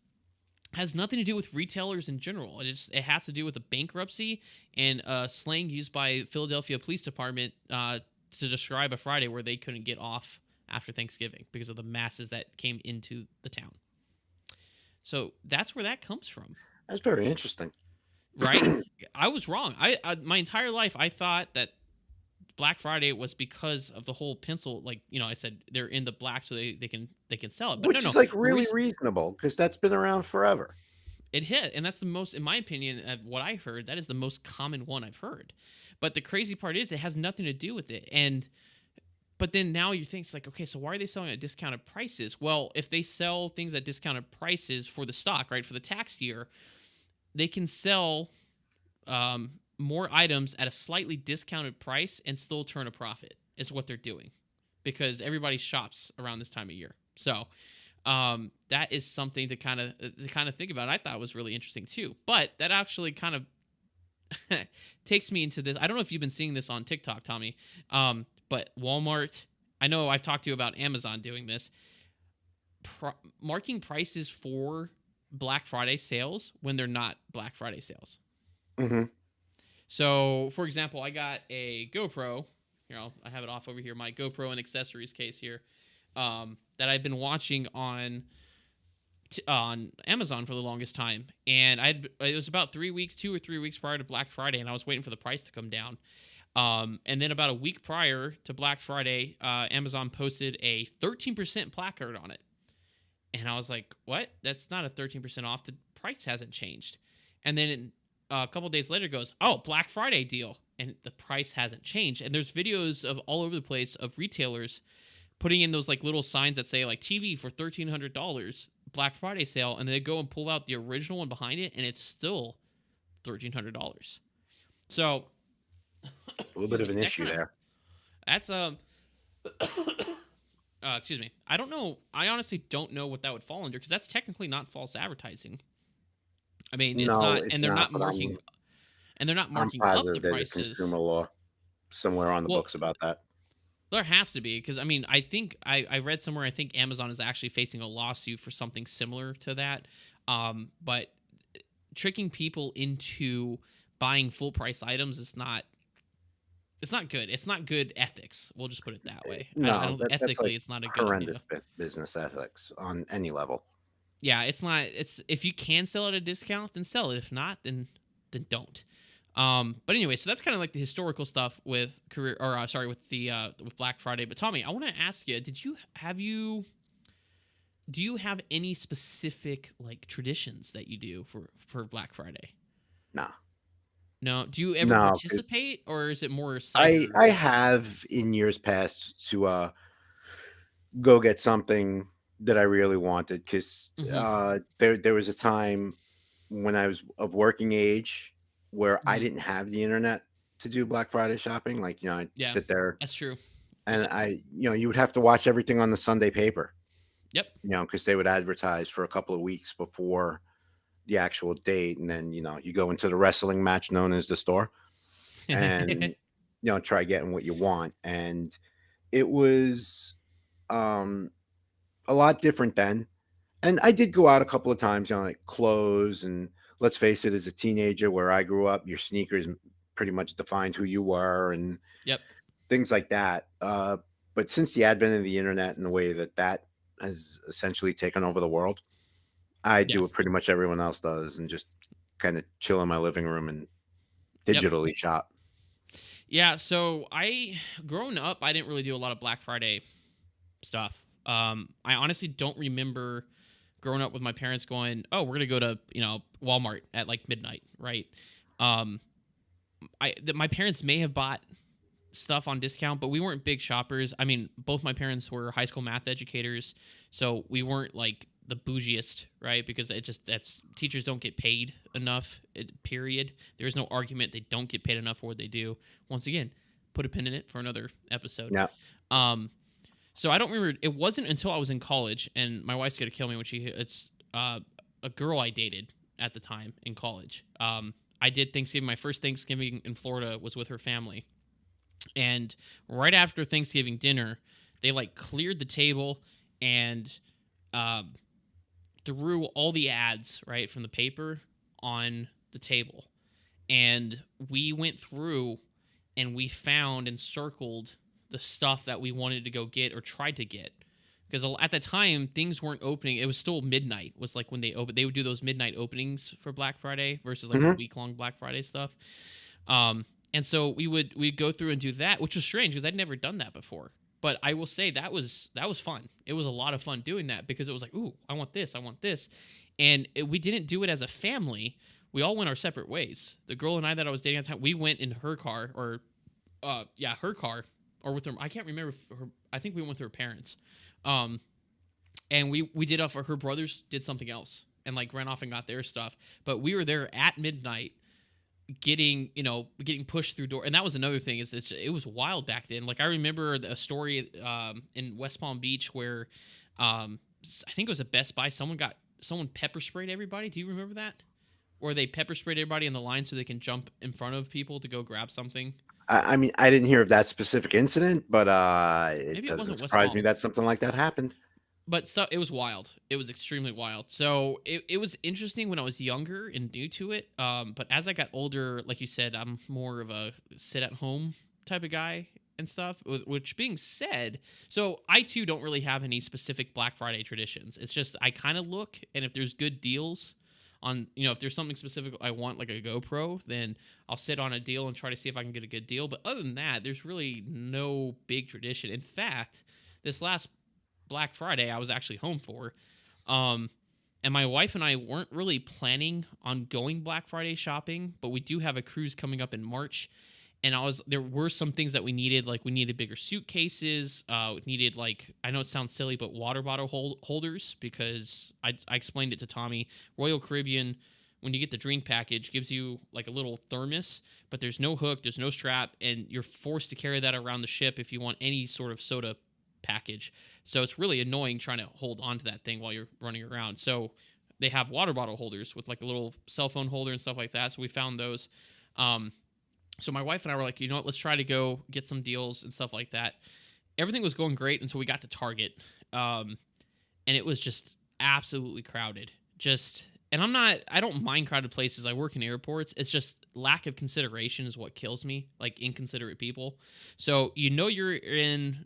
Has nothing to do with retailers in general. It has to do with the bankruptcy and slang used by Philadelphia Police Department to describe a Friday where they couldn't get off after Thanksgiving because of the masses that came into the town. So that's where that comes from. That's very interesting. Right? I was wrong. I my entire life I thought that Black Friday was because of the whole pencil, like, I said they're in the black so they can sell it. But Which no, is like really the reasonable, because that's been around forever. it hit, and that's the most, in my opinion, of what I heard, that is the most common one I've heard. But the crazy part is it has nothing to do with it. But then now you think, it's like, okay, so why are they selling at discounted prices? Well, if they sell things at discounted prices for the stock, right, for the tax year, they can sell more items at a slightly discounted price and still turn a profit, is what they're doing, because everybody shops around this time of year. So that is something to kind of think about. I thought was really interesting too. But that actually kind of takes me into this. I don't know if you've been seeing this on TikTok, Tommy, but Walmart, I know I've talked to you about Amazon doing this, marking prices for Black Friday sales when they're not Black Friday sales. Mm-hmm. So, for example, I got a GoPro. Here, I have it off over here. My GoPro and accessories case here, that I've been watching on Amazon for the longest time, and it was about 2 or 3 weeks prior to Black Friday, and I was waiting for the price to come down. And then about a week prior to Black Friday, Amazon posted a 13% placard on it, and I was like, "What? That's not a 13% off. The price hasn't changed." And then a couple days later goes, "Oh, Black Friday deal," and the price hasn't changed. And there's videos of all over the place of retailers putting in those like little signs that say like TV for $1,300 Black Friday sale, and they go and pull out the original one behind it, and it's still $1,300. So A little bit of an issue there. That's excuse me. I don't know. I honestly don't know what that would fall under, because that's technically not false advertising. I mean, it's No, not, it's and they're not, not but marking, and they're not I'm marking up the positive there's a prices. consumer law somewhere on the Well, books about that. there has to be, because I mean, I think I read somewhere, I think Amazon is actually facing a lawsuit for something similar to that. But tricking people into buying full price items is not. It's not good. It's not good ethics. We'll just put it that way. I No, don't that's ethically, like it's not a good horrendous idea. business ethics on any level. Yeah, it's not. It's, if you can sell at a discount, then sell it. If not, then don't. But anyway, so that's kind of like the historical stuff with with Black Friday. But Tommy, I want to ask you: have you Do you have any specific like traditions that you do for Black Friday? Nah, No. Do you ever no, because participate, or is it more I cider? I have in years past to go get something that I really wanted because Hmm. there was a time when I was of working age where I Hmm. didn't have the internet to do Black Friday shopping. Like, I'd Yeah, sit there that's true. and you would have to watch everything on the Sunday paper, Yep. because they would advertise for a couple of weeks before the actual date. And then, you go into the wrestling match known as the store and, try getting what you want. And it was um, a lot different then. And I did go out a couple of times, like clothes. And let's face it, as a teenager where I grew up, your sneakers pretty much defined who you were and Yep. things like that. But since the advent of the internet and the way that that has essentially taken over the world, I Yeah. do what pretty much everyone else does and just kind of chill in my living room and Yep. digitally shop. Yeah. So growing up, I didn't really do a lot of Black Friday stuff. I honestly don't remember growing up with my parents going, "Oh, we're gonna go to Walmart at like midnight," right? Um, my parents may have bought stuff on discount, but we weren't big shoppers. I mean, both my parents were high school math educators, so we weren't like the bougiest, right? Because that's teachers don't get paid enough. Period. There is no argument they don't get paid enough for what they do. Once again, put a pin in it for another episode. Yeah. Um, so I don't remember. It wasn't until I was in college, and my wife's gonna kill me when it's a girl I dated at the time in college. I did Thanksgiving. My first Thanksgiving in Florida was with her family, and right after Thanksgiving dinner, they like cleared the table and um, threw all the ads right from the paper on the table, and we went through and we found and circled the stuff that we wanted to go get or tried to get, because at the time things weren't opening. It was still midnight was like when they would do those midnight openings for Black Friday versus like the Hmm. week long Black Friday stuff. And so we'd go through and do that, which was strange because I'd never done that before. But I will say that was fun. It was a lot of fun doing that because it was like, ooh, I want this, I want this, and we didn't do it as a family. We all went our separate ways. The girl and I that I was dating at the time, we went in her car, or her car, or with her. I can't remember. I think we went with her parents, um, and we did off. Her brothers did something else and like ran off and got their stuff. But we were there at midnight getting pushed through door. And that was another thing, is it was wild back then. Like I remember a story in West Palm Beach where I think it was a Best Buy. Someone pepper sprayed everybody. Do you remember that? Or they pepper sprayed everybody in the line so they can jump in front of people to go grab something. I mean, I didn't hear of that specific incident, but it Maybe it doesn't wasn't West surprise me Palm. that something like that happened. But so it was wild. It was extremely wild. So it was interesting when I was younger and new to it. But as I got older, like you said, I'm more of a sit at home type of guy and stuff. Which being said, so I too don't really have any specific Black Friday traditions. It's just I kind of look, and if there's good deals on, if there's something specific I want, like a GoPro, then I'll sit on a deal and try to see if I can get a good deal. But other than that, there's really no big tradition. In fact, this last Black Friday I was actually home for. Um, and my wife and I weren't really planning on going Black Friday shopping, but we do have a cruise coming up in March. And there were some things that we needed, like we needed bigger suitcases. We needed, like, I know it sounds silly, but water bottle holders, because I explained it to Tommy. Royal Caribbean, when you get the drink package, gives you like a little thermos, but there's no hook, there's no strap, and you're forced to carry that around the ship if you want any sort of soda package. So it's really annoying trying to hold on to that thing while you're running around. So they have water bottle holders with like a little cell phone holder and stuff like that. So we found those. Um, so my wife and I were like, you know what, let's try to go get some deals and stuff like that. Everything was going great until we got to Target. And it was just absolutely crowded. And I don't mind crowded places. I work in airports. It's just lack of consideration is what kills me, like inconsiderate people. So, you're in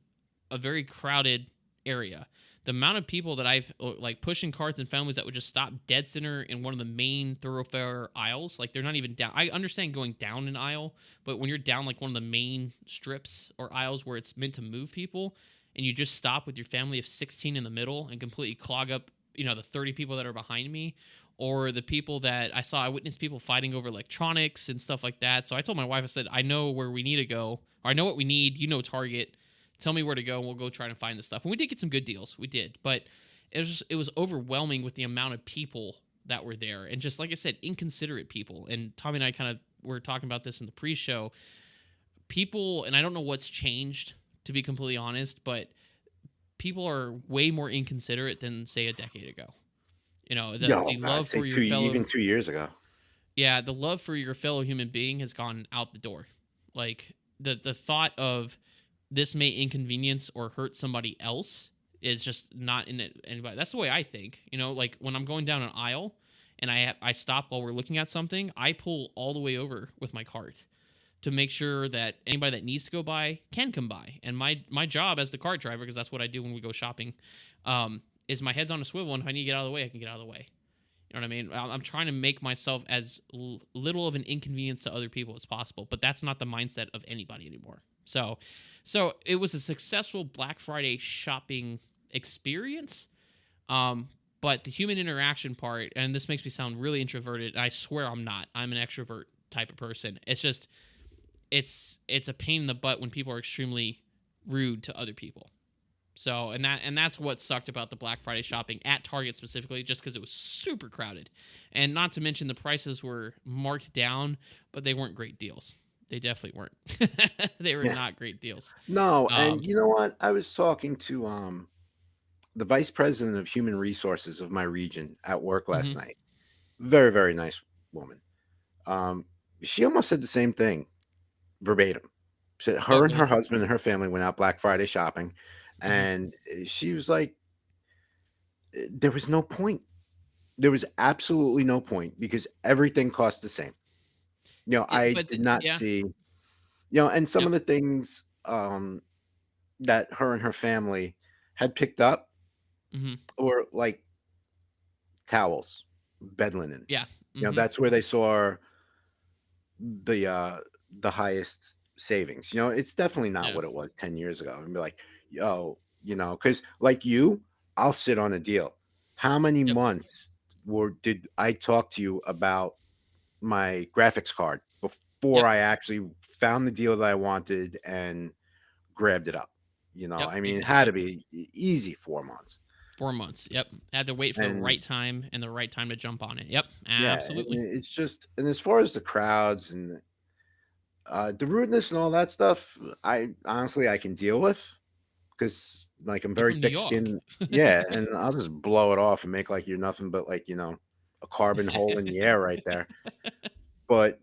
a very crowded area. The amount of people that I've like pushing carts and families that would just stop dead center in one of the main thoroughfare aisles, like they're not even down. I understand going down an aisle, but when you're down like one of the main strips or aisles where it's meant to move people, and you just stop with your family of 16 in the middle and completely clog up, the 30 people that are behind me, or the people that I witnessed people fighting over electronics and stuff like that. So I told my wife, I said, I know where we need to go, or I know what we need. Target. Tell me where to go, and we'll go try to find the stuff. And we did get some good deals. We did, but it was overwhelming with the amount of people that were there, and just like I said, inconsiderate people. And Tommy and I kind of were talking about this in the pre-show. People, and I don't know what's changed, to be completely honest, but people are way more inconsiderate than, say, a decade ago. Yo, The I'd love say for your fellow, 2 years ago. yeah, the love for your fellow human being has gone out the door. Like the thought of this may inconvenience or hurt somebody else is just not in it. Anybody. That's the way I think. Like when I'm going down an aisle and I stop while we're looking at something, I pull all the way over with my cart to make sure that anybody that needs to go by can come by. And my job as the cart driver, because that's what I do when we go shopping, is my head's on a swivel, and if I need to get out of the way, I can get out of the way. You know what I mean? I'm trying to make myself as little of an inconvenience to other people as possible, but that's not the mindset of anybody anymore. So it was a successful Black Friday shopping experience. But the human interaction part, and this makes me sound really introverted. I swear I'm not. I'm an extrovert type of person. It's just, it's a pain in the butt when people are extremely rude to other people. So, and that's what sucked about the Black Friday shopping at Target specifically, just because it was super crowded, and not to mention the prices were marked down, but they weren't great deals. They definitely weren't. They were Yeah. not great deals. No, and Um, you know what? I was talking to the vice president of human resources of my region at work last mhm. night. Very, very nice woman. Um, she almost said the same thing verbatim. Said Oh, her and her good. husband and her family went out Black Friday shopping, Hmm. and she was like, there was no point. There was absolutely no point because everything cost the same. I But did not yeah, see, and some yep. of the things that her and her family had picked up Hmm. were like towels, bed linen. Yeah. Hmm. That's where they saw the the highest savings. It's definitely not Yeah. what it was 10 years ago. And be like, yo, because like you, I'll sit on a deal. How many Yep. months did I talk to you about my graphics card before Yep. I actually found the deal that I wanted and grabbed it up? Yep. I mean, it had to Exactly. be easy 4 months. 4 months. Yep. Had to wait for the And right time and the right time to jump on it. Yep. yeah, and Absolutely. it's just, and as far as the crowds and the rudeness and all that stuff, I honestly I can deal with because like I'm You're very from New thick York. skinned. Yeah, and I'll just blow it off and make like you're nothing but like a carbon hole in the air right there. But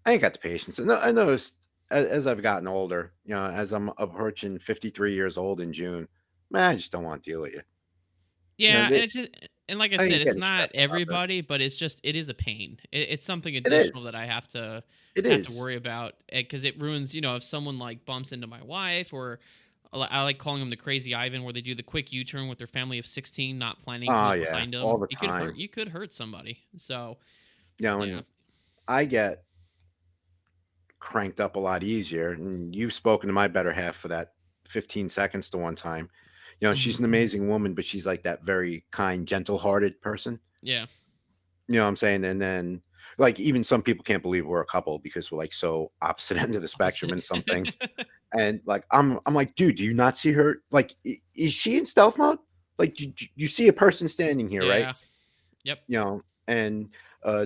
I ain't got the patience. And I noticed as I've gotten older, as I'm approaching 53 years old in June, man, I just don't want to deal with you. Yeah, and They, it's just, and like I I said, ain't it's getting not stressed about this. everybody, but it is a pain. It's something It additional is. that I It have to is. worry about, because it ruins. If someone like bumps into my wife, or I like calling them the crazy Ivan, where they do the quick U-turn with their family of 16, not planning Oh who's yeah, behind all them. the You could hurt. time. You could hurt somebody. So yeah. And I get cranked up a lot easier. And you've spoken to my better half for that 15 seconds to one time. Hmm. She's an amazing woman, but she's like that very kind, gentle hearted person. Yeah. You know what I'm saying? And then, like, even some people can't believe we're a couple because we're like so opposite ends of the spectrum in Opposite. some things. And like, I'm like, dude, do you not see her? Like, is she in stealth mode? Like, you see a person standing here, right? Yeah. Yep. And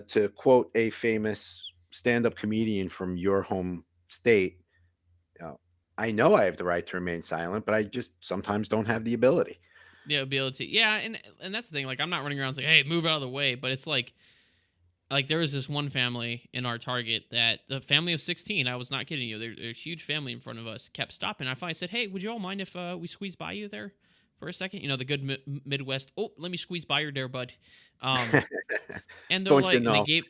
to quote a famous stand up comedian from your home state, you know, I know I have the right to remain silent, but I just sometimes don't have the ability. The ability. Yeah, and that's the thing. Like, I'm not running around saying, "Hey, move out of the way," but it's like there was this one family in our Target, that the family of 16, I was not kidding you, they're a huge family in front of us, kept stopping. I finally said, hey, would you all mind if we squeeze by you there for a second? The good Midwest, oh, let me squeeze by you there, bud. um and they're Don't you like, and they know? gave,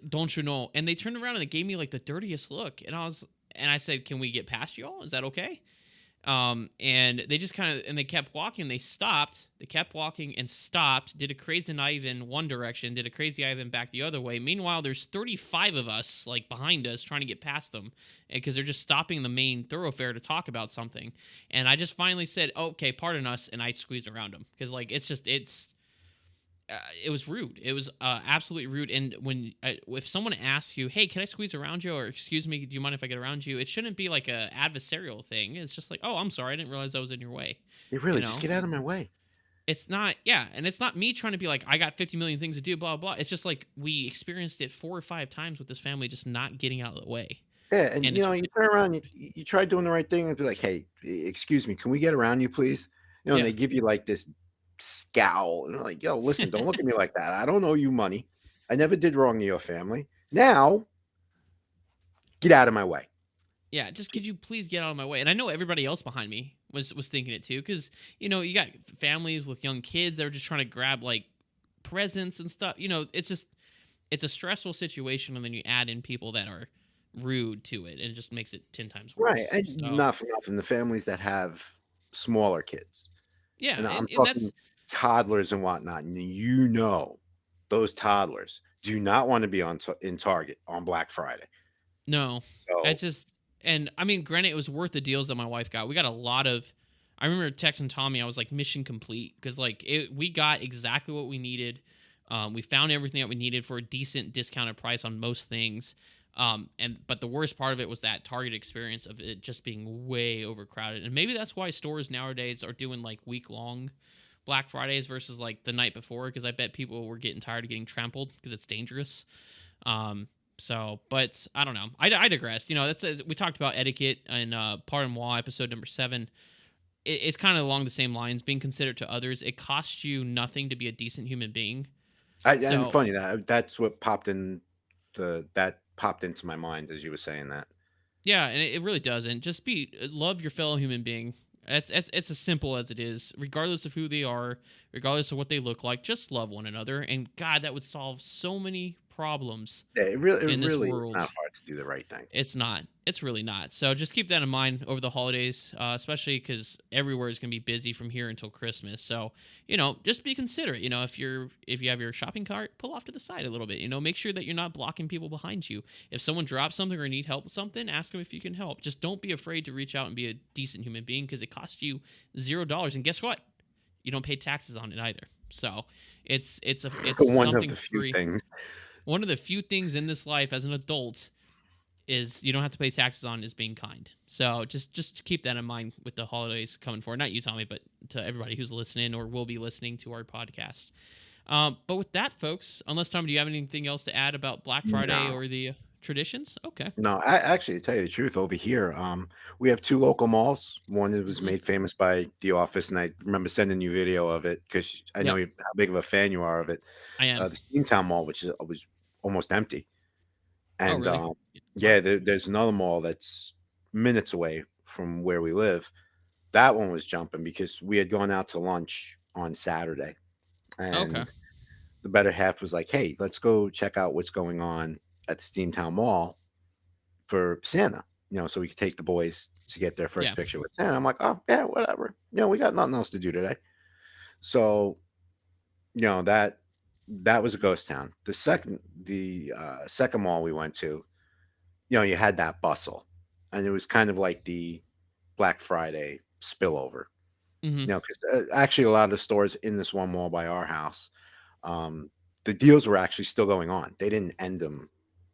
don't you know, and they turned around and they gave me like the dirtiest look, and I said, can we get past you all, is that okay? And they just kind of, and they kept walking. They stopped. They kept walking and stopped. Did a crazy Ivan one direction. Did a crazy Ivan back the other way. Meanwhile, there's 35 of us like behind us trying to get past them because they're just stopping the main thoroughfare to talk about something. And I just finally said, "Okay, pardon us," and I squeezed around them because like it was rude. It was absolutely rude. And when if someone asks you, "Hey, can I squeeze around you?" or "Excuse me, do you mind if I get around you?" It shouldn't be like a adversarial thing. It's just like, "Oh, I'm sorry, I didn't realize I was in your way." They You really just know, get out of my way. it's not. Yeah, and it's not me trying to be like, "I got 50 million things to do." Blah blah. It's just like we experienced it 4 or 5 times with this family, just not getting out of the way. Yeah, and And it's you turn around, you try doing the right thing and be like, "Hey, excuse me, can we get around you, please?" And yeah, they give you like this scowl, and they're like, "Yo, listen, don't look at me like that. I don't owe you money. I never did wrong to your family. Now, get out of my way." yeah. Just could you please get out of my way? And I know everybody else behind me was thinking it too, because you got families with young kids that are just trying to grab like presents and stuff. It's a stressful situation, and then you add in people that are rude to it, and it just makes it 10 times Right, worse. and So not for nothing, the families that have smaller kids, yeah, and I'm and talking that's toddlers and whatnot, and those toddlers do not wanna be in Target on Black Friday. no, I So, just and I mean, granted, it was worth the deals that my wife got. We got a lot of. I remember texting Tommy. I was like mission complete because we got exactly what we needed. We found everything that we needed for a decent discounted price on most things. But the worst part of it was that Target experience of it just being way overcrowded. And maybe that's why stores nowadays are doing like week long Black Fridays versus like the night before, because I bet people were getting tired of getting trampled because it's dangerous. Um, but I don't know. I digress. We talked about etiquette in Pardon Moi episode number 7. It's kind of along the same lines. Being considerate to others. It costs you nothing to be a decent human being. and So funny that's what that popped into my mind as you were saying that. yeah, and it really doesn't. Just love your fellow human being. It's as simple as it is. Regardless of who they are, regardless of what they look like, just love one another. And God, that would solve so many problems Yeah, it in this really is world. not hard to do the right thing. It's not. It's really not. So just keep that in mind over the holidays, especially because everywhere is going to be busy from here until Christmas. So just be considerate. If you have your shopping cart, pull off to the side a little bit. Make sure that you're not blocking people behind you. If someone drops something or need help with something, ask them if you can help. Just don't be afraid to reach out and be a decent human being because it costs you $0. And guess what? You don't pay taxes on it either. So it's One of something the few free. things. One of the few things in this life as an adult is you don't have to pay taxes on is being kind. So just keep that in mind with the holidays coming forward. Not you, Tommy, but to everybody who's listening or will be listening to our podcast. But with that, folks, unless Tommy, do you have anything else to add about Black Friday No. or the traditions? Okay. No, actually, to tell you the truth, over here, we have 2 local malls. One that was Hmm. made famous by The Office, and I remember sending you video of it because I know Yep, how big of a fan you are of it. I am. The Steamtown Mall, which was almost empty, Oh, and, really? Wow. yeah, there's another mall that's minutes away from where we live. That one was jumping because we had gone out to lunch on Saturday, Okay. and the better half was like, "Hey, let's go check out what's going on at Steamtown Mall for Santa, so we could take the boys to get their first Yeah. picture with Santa." I'm like, "Oh, yeah, whatever. We got nothing else to do today." So, that was a ghost town. The second mall we went to, you had that bustle, and it was kind of like the Black Friday spillover. Hmm. Because actually a lot of the stores in this one mall by our house, um, the deals were actually still going on. They didn't end them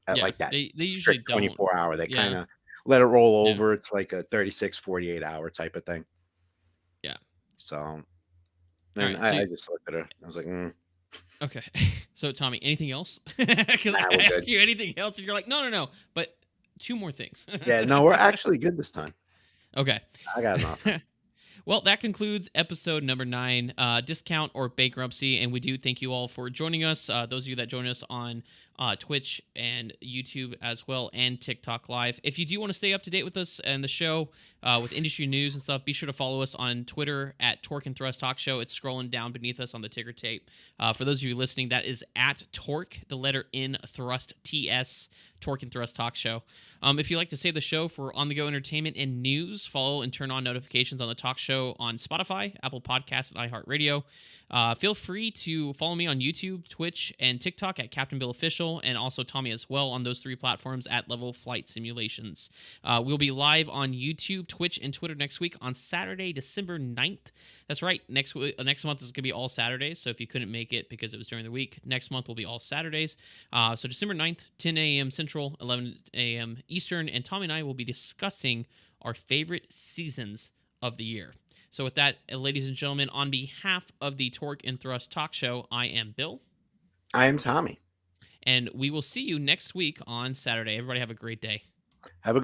at Yeah. like that They usually strict don't. 24 hour. They Yeah. kinda let it roll Yeah. over. It's like a 36, 48-hour type of thing. Yeah. So, All and right. So I just looked at her. I was like, okay. So Tommy, anything else? Because I nah, we're good. asked you anything else, and you're like, no, no, no. But two more things. Yeah, no, we're actually good this time. Okay. I got enough. Well, that concludes episode number 9, discount or bankruptcy, and we do thank you all for joining us. Those of you that join us on Twitch and YouTube as well, and TikTok Live. If you do want to stay up to date with us and the show with industry news and stuff, be sure to follow us on Twitter at Torque and Thrust Talk Show. It's scrolling down beneath us on the ticker tape. For those of you listening, that is at Torque, the letter N, Thrust, TS, Torque and Thrust Talk Show. If you like to save the show for on-the-go entertainment and news, follow and turn on notifications on the talk show on Spotify, Apple Podcasts, and iHeartRadio. Feel free to follow me on YouTube, Twitch, and TikTok at Captain Bill Official, and also Tommy as well on those 3 platforms at Level Flight Simulations. We'll be live on YouTube, Twitch, and Twitter next week on Saturday, December 9th. That's right. Next month is going to be all Saturdays, so if you couldn't make it because it was during the week, next month will be all Saturdays. So December 9th, 10 a.m. Central, 11 a.m. Eastern, and Tommy and I will be discussing our favorite seasons of the year. So with that, ladies and gentlemen, on behalf of the Torque and Thrust Talk Show, I am Bill. I am Tommy. And we will see you next week on Saturday. Everybody have a great day. Have a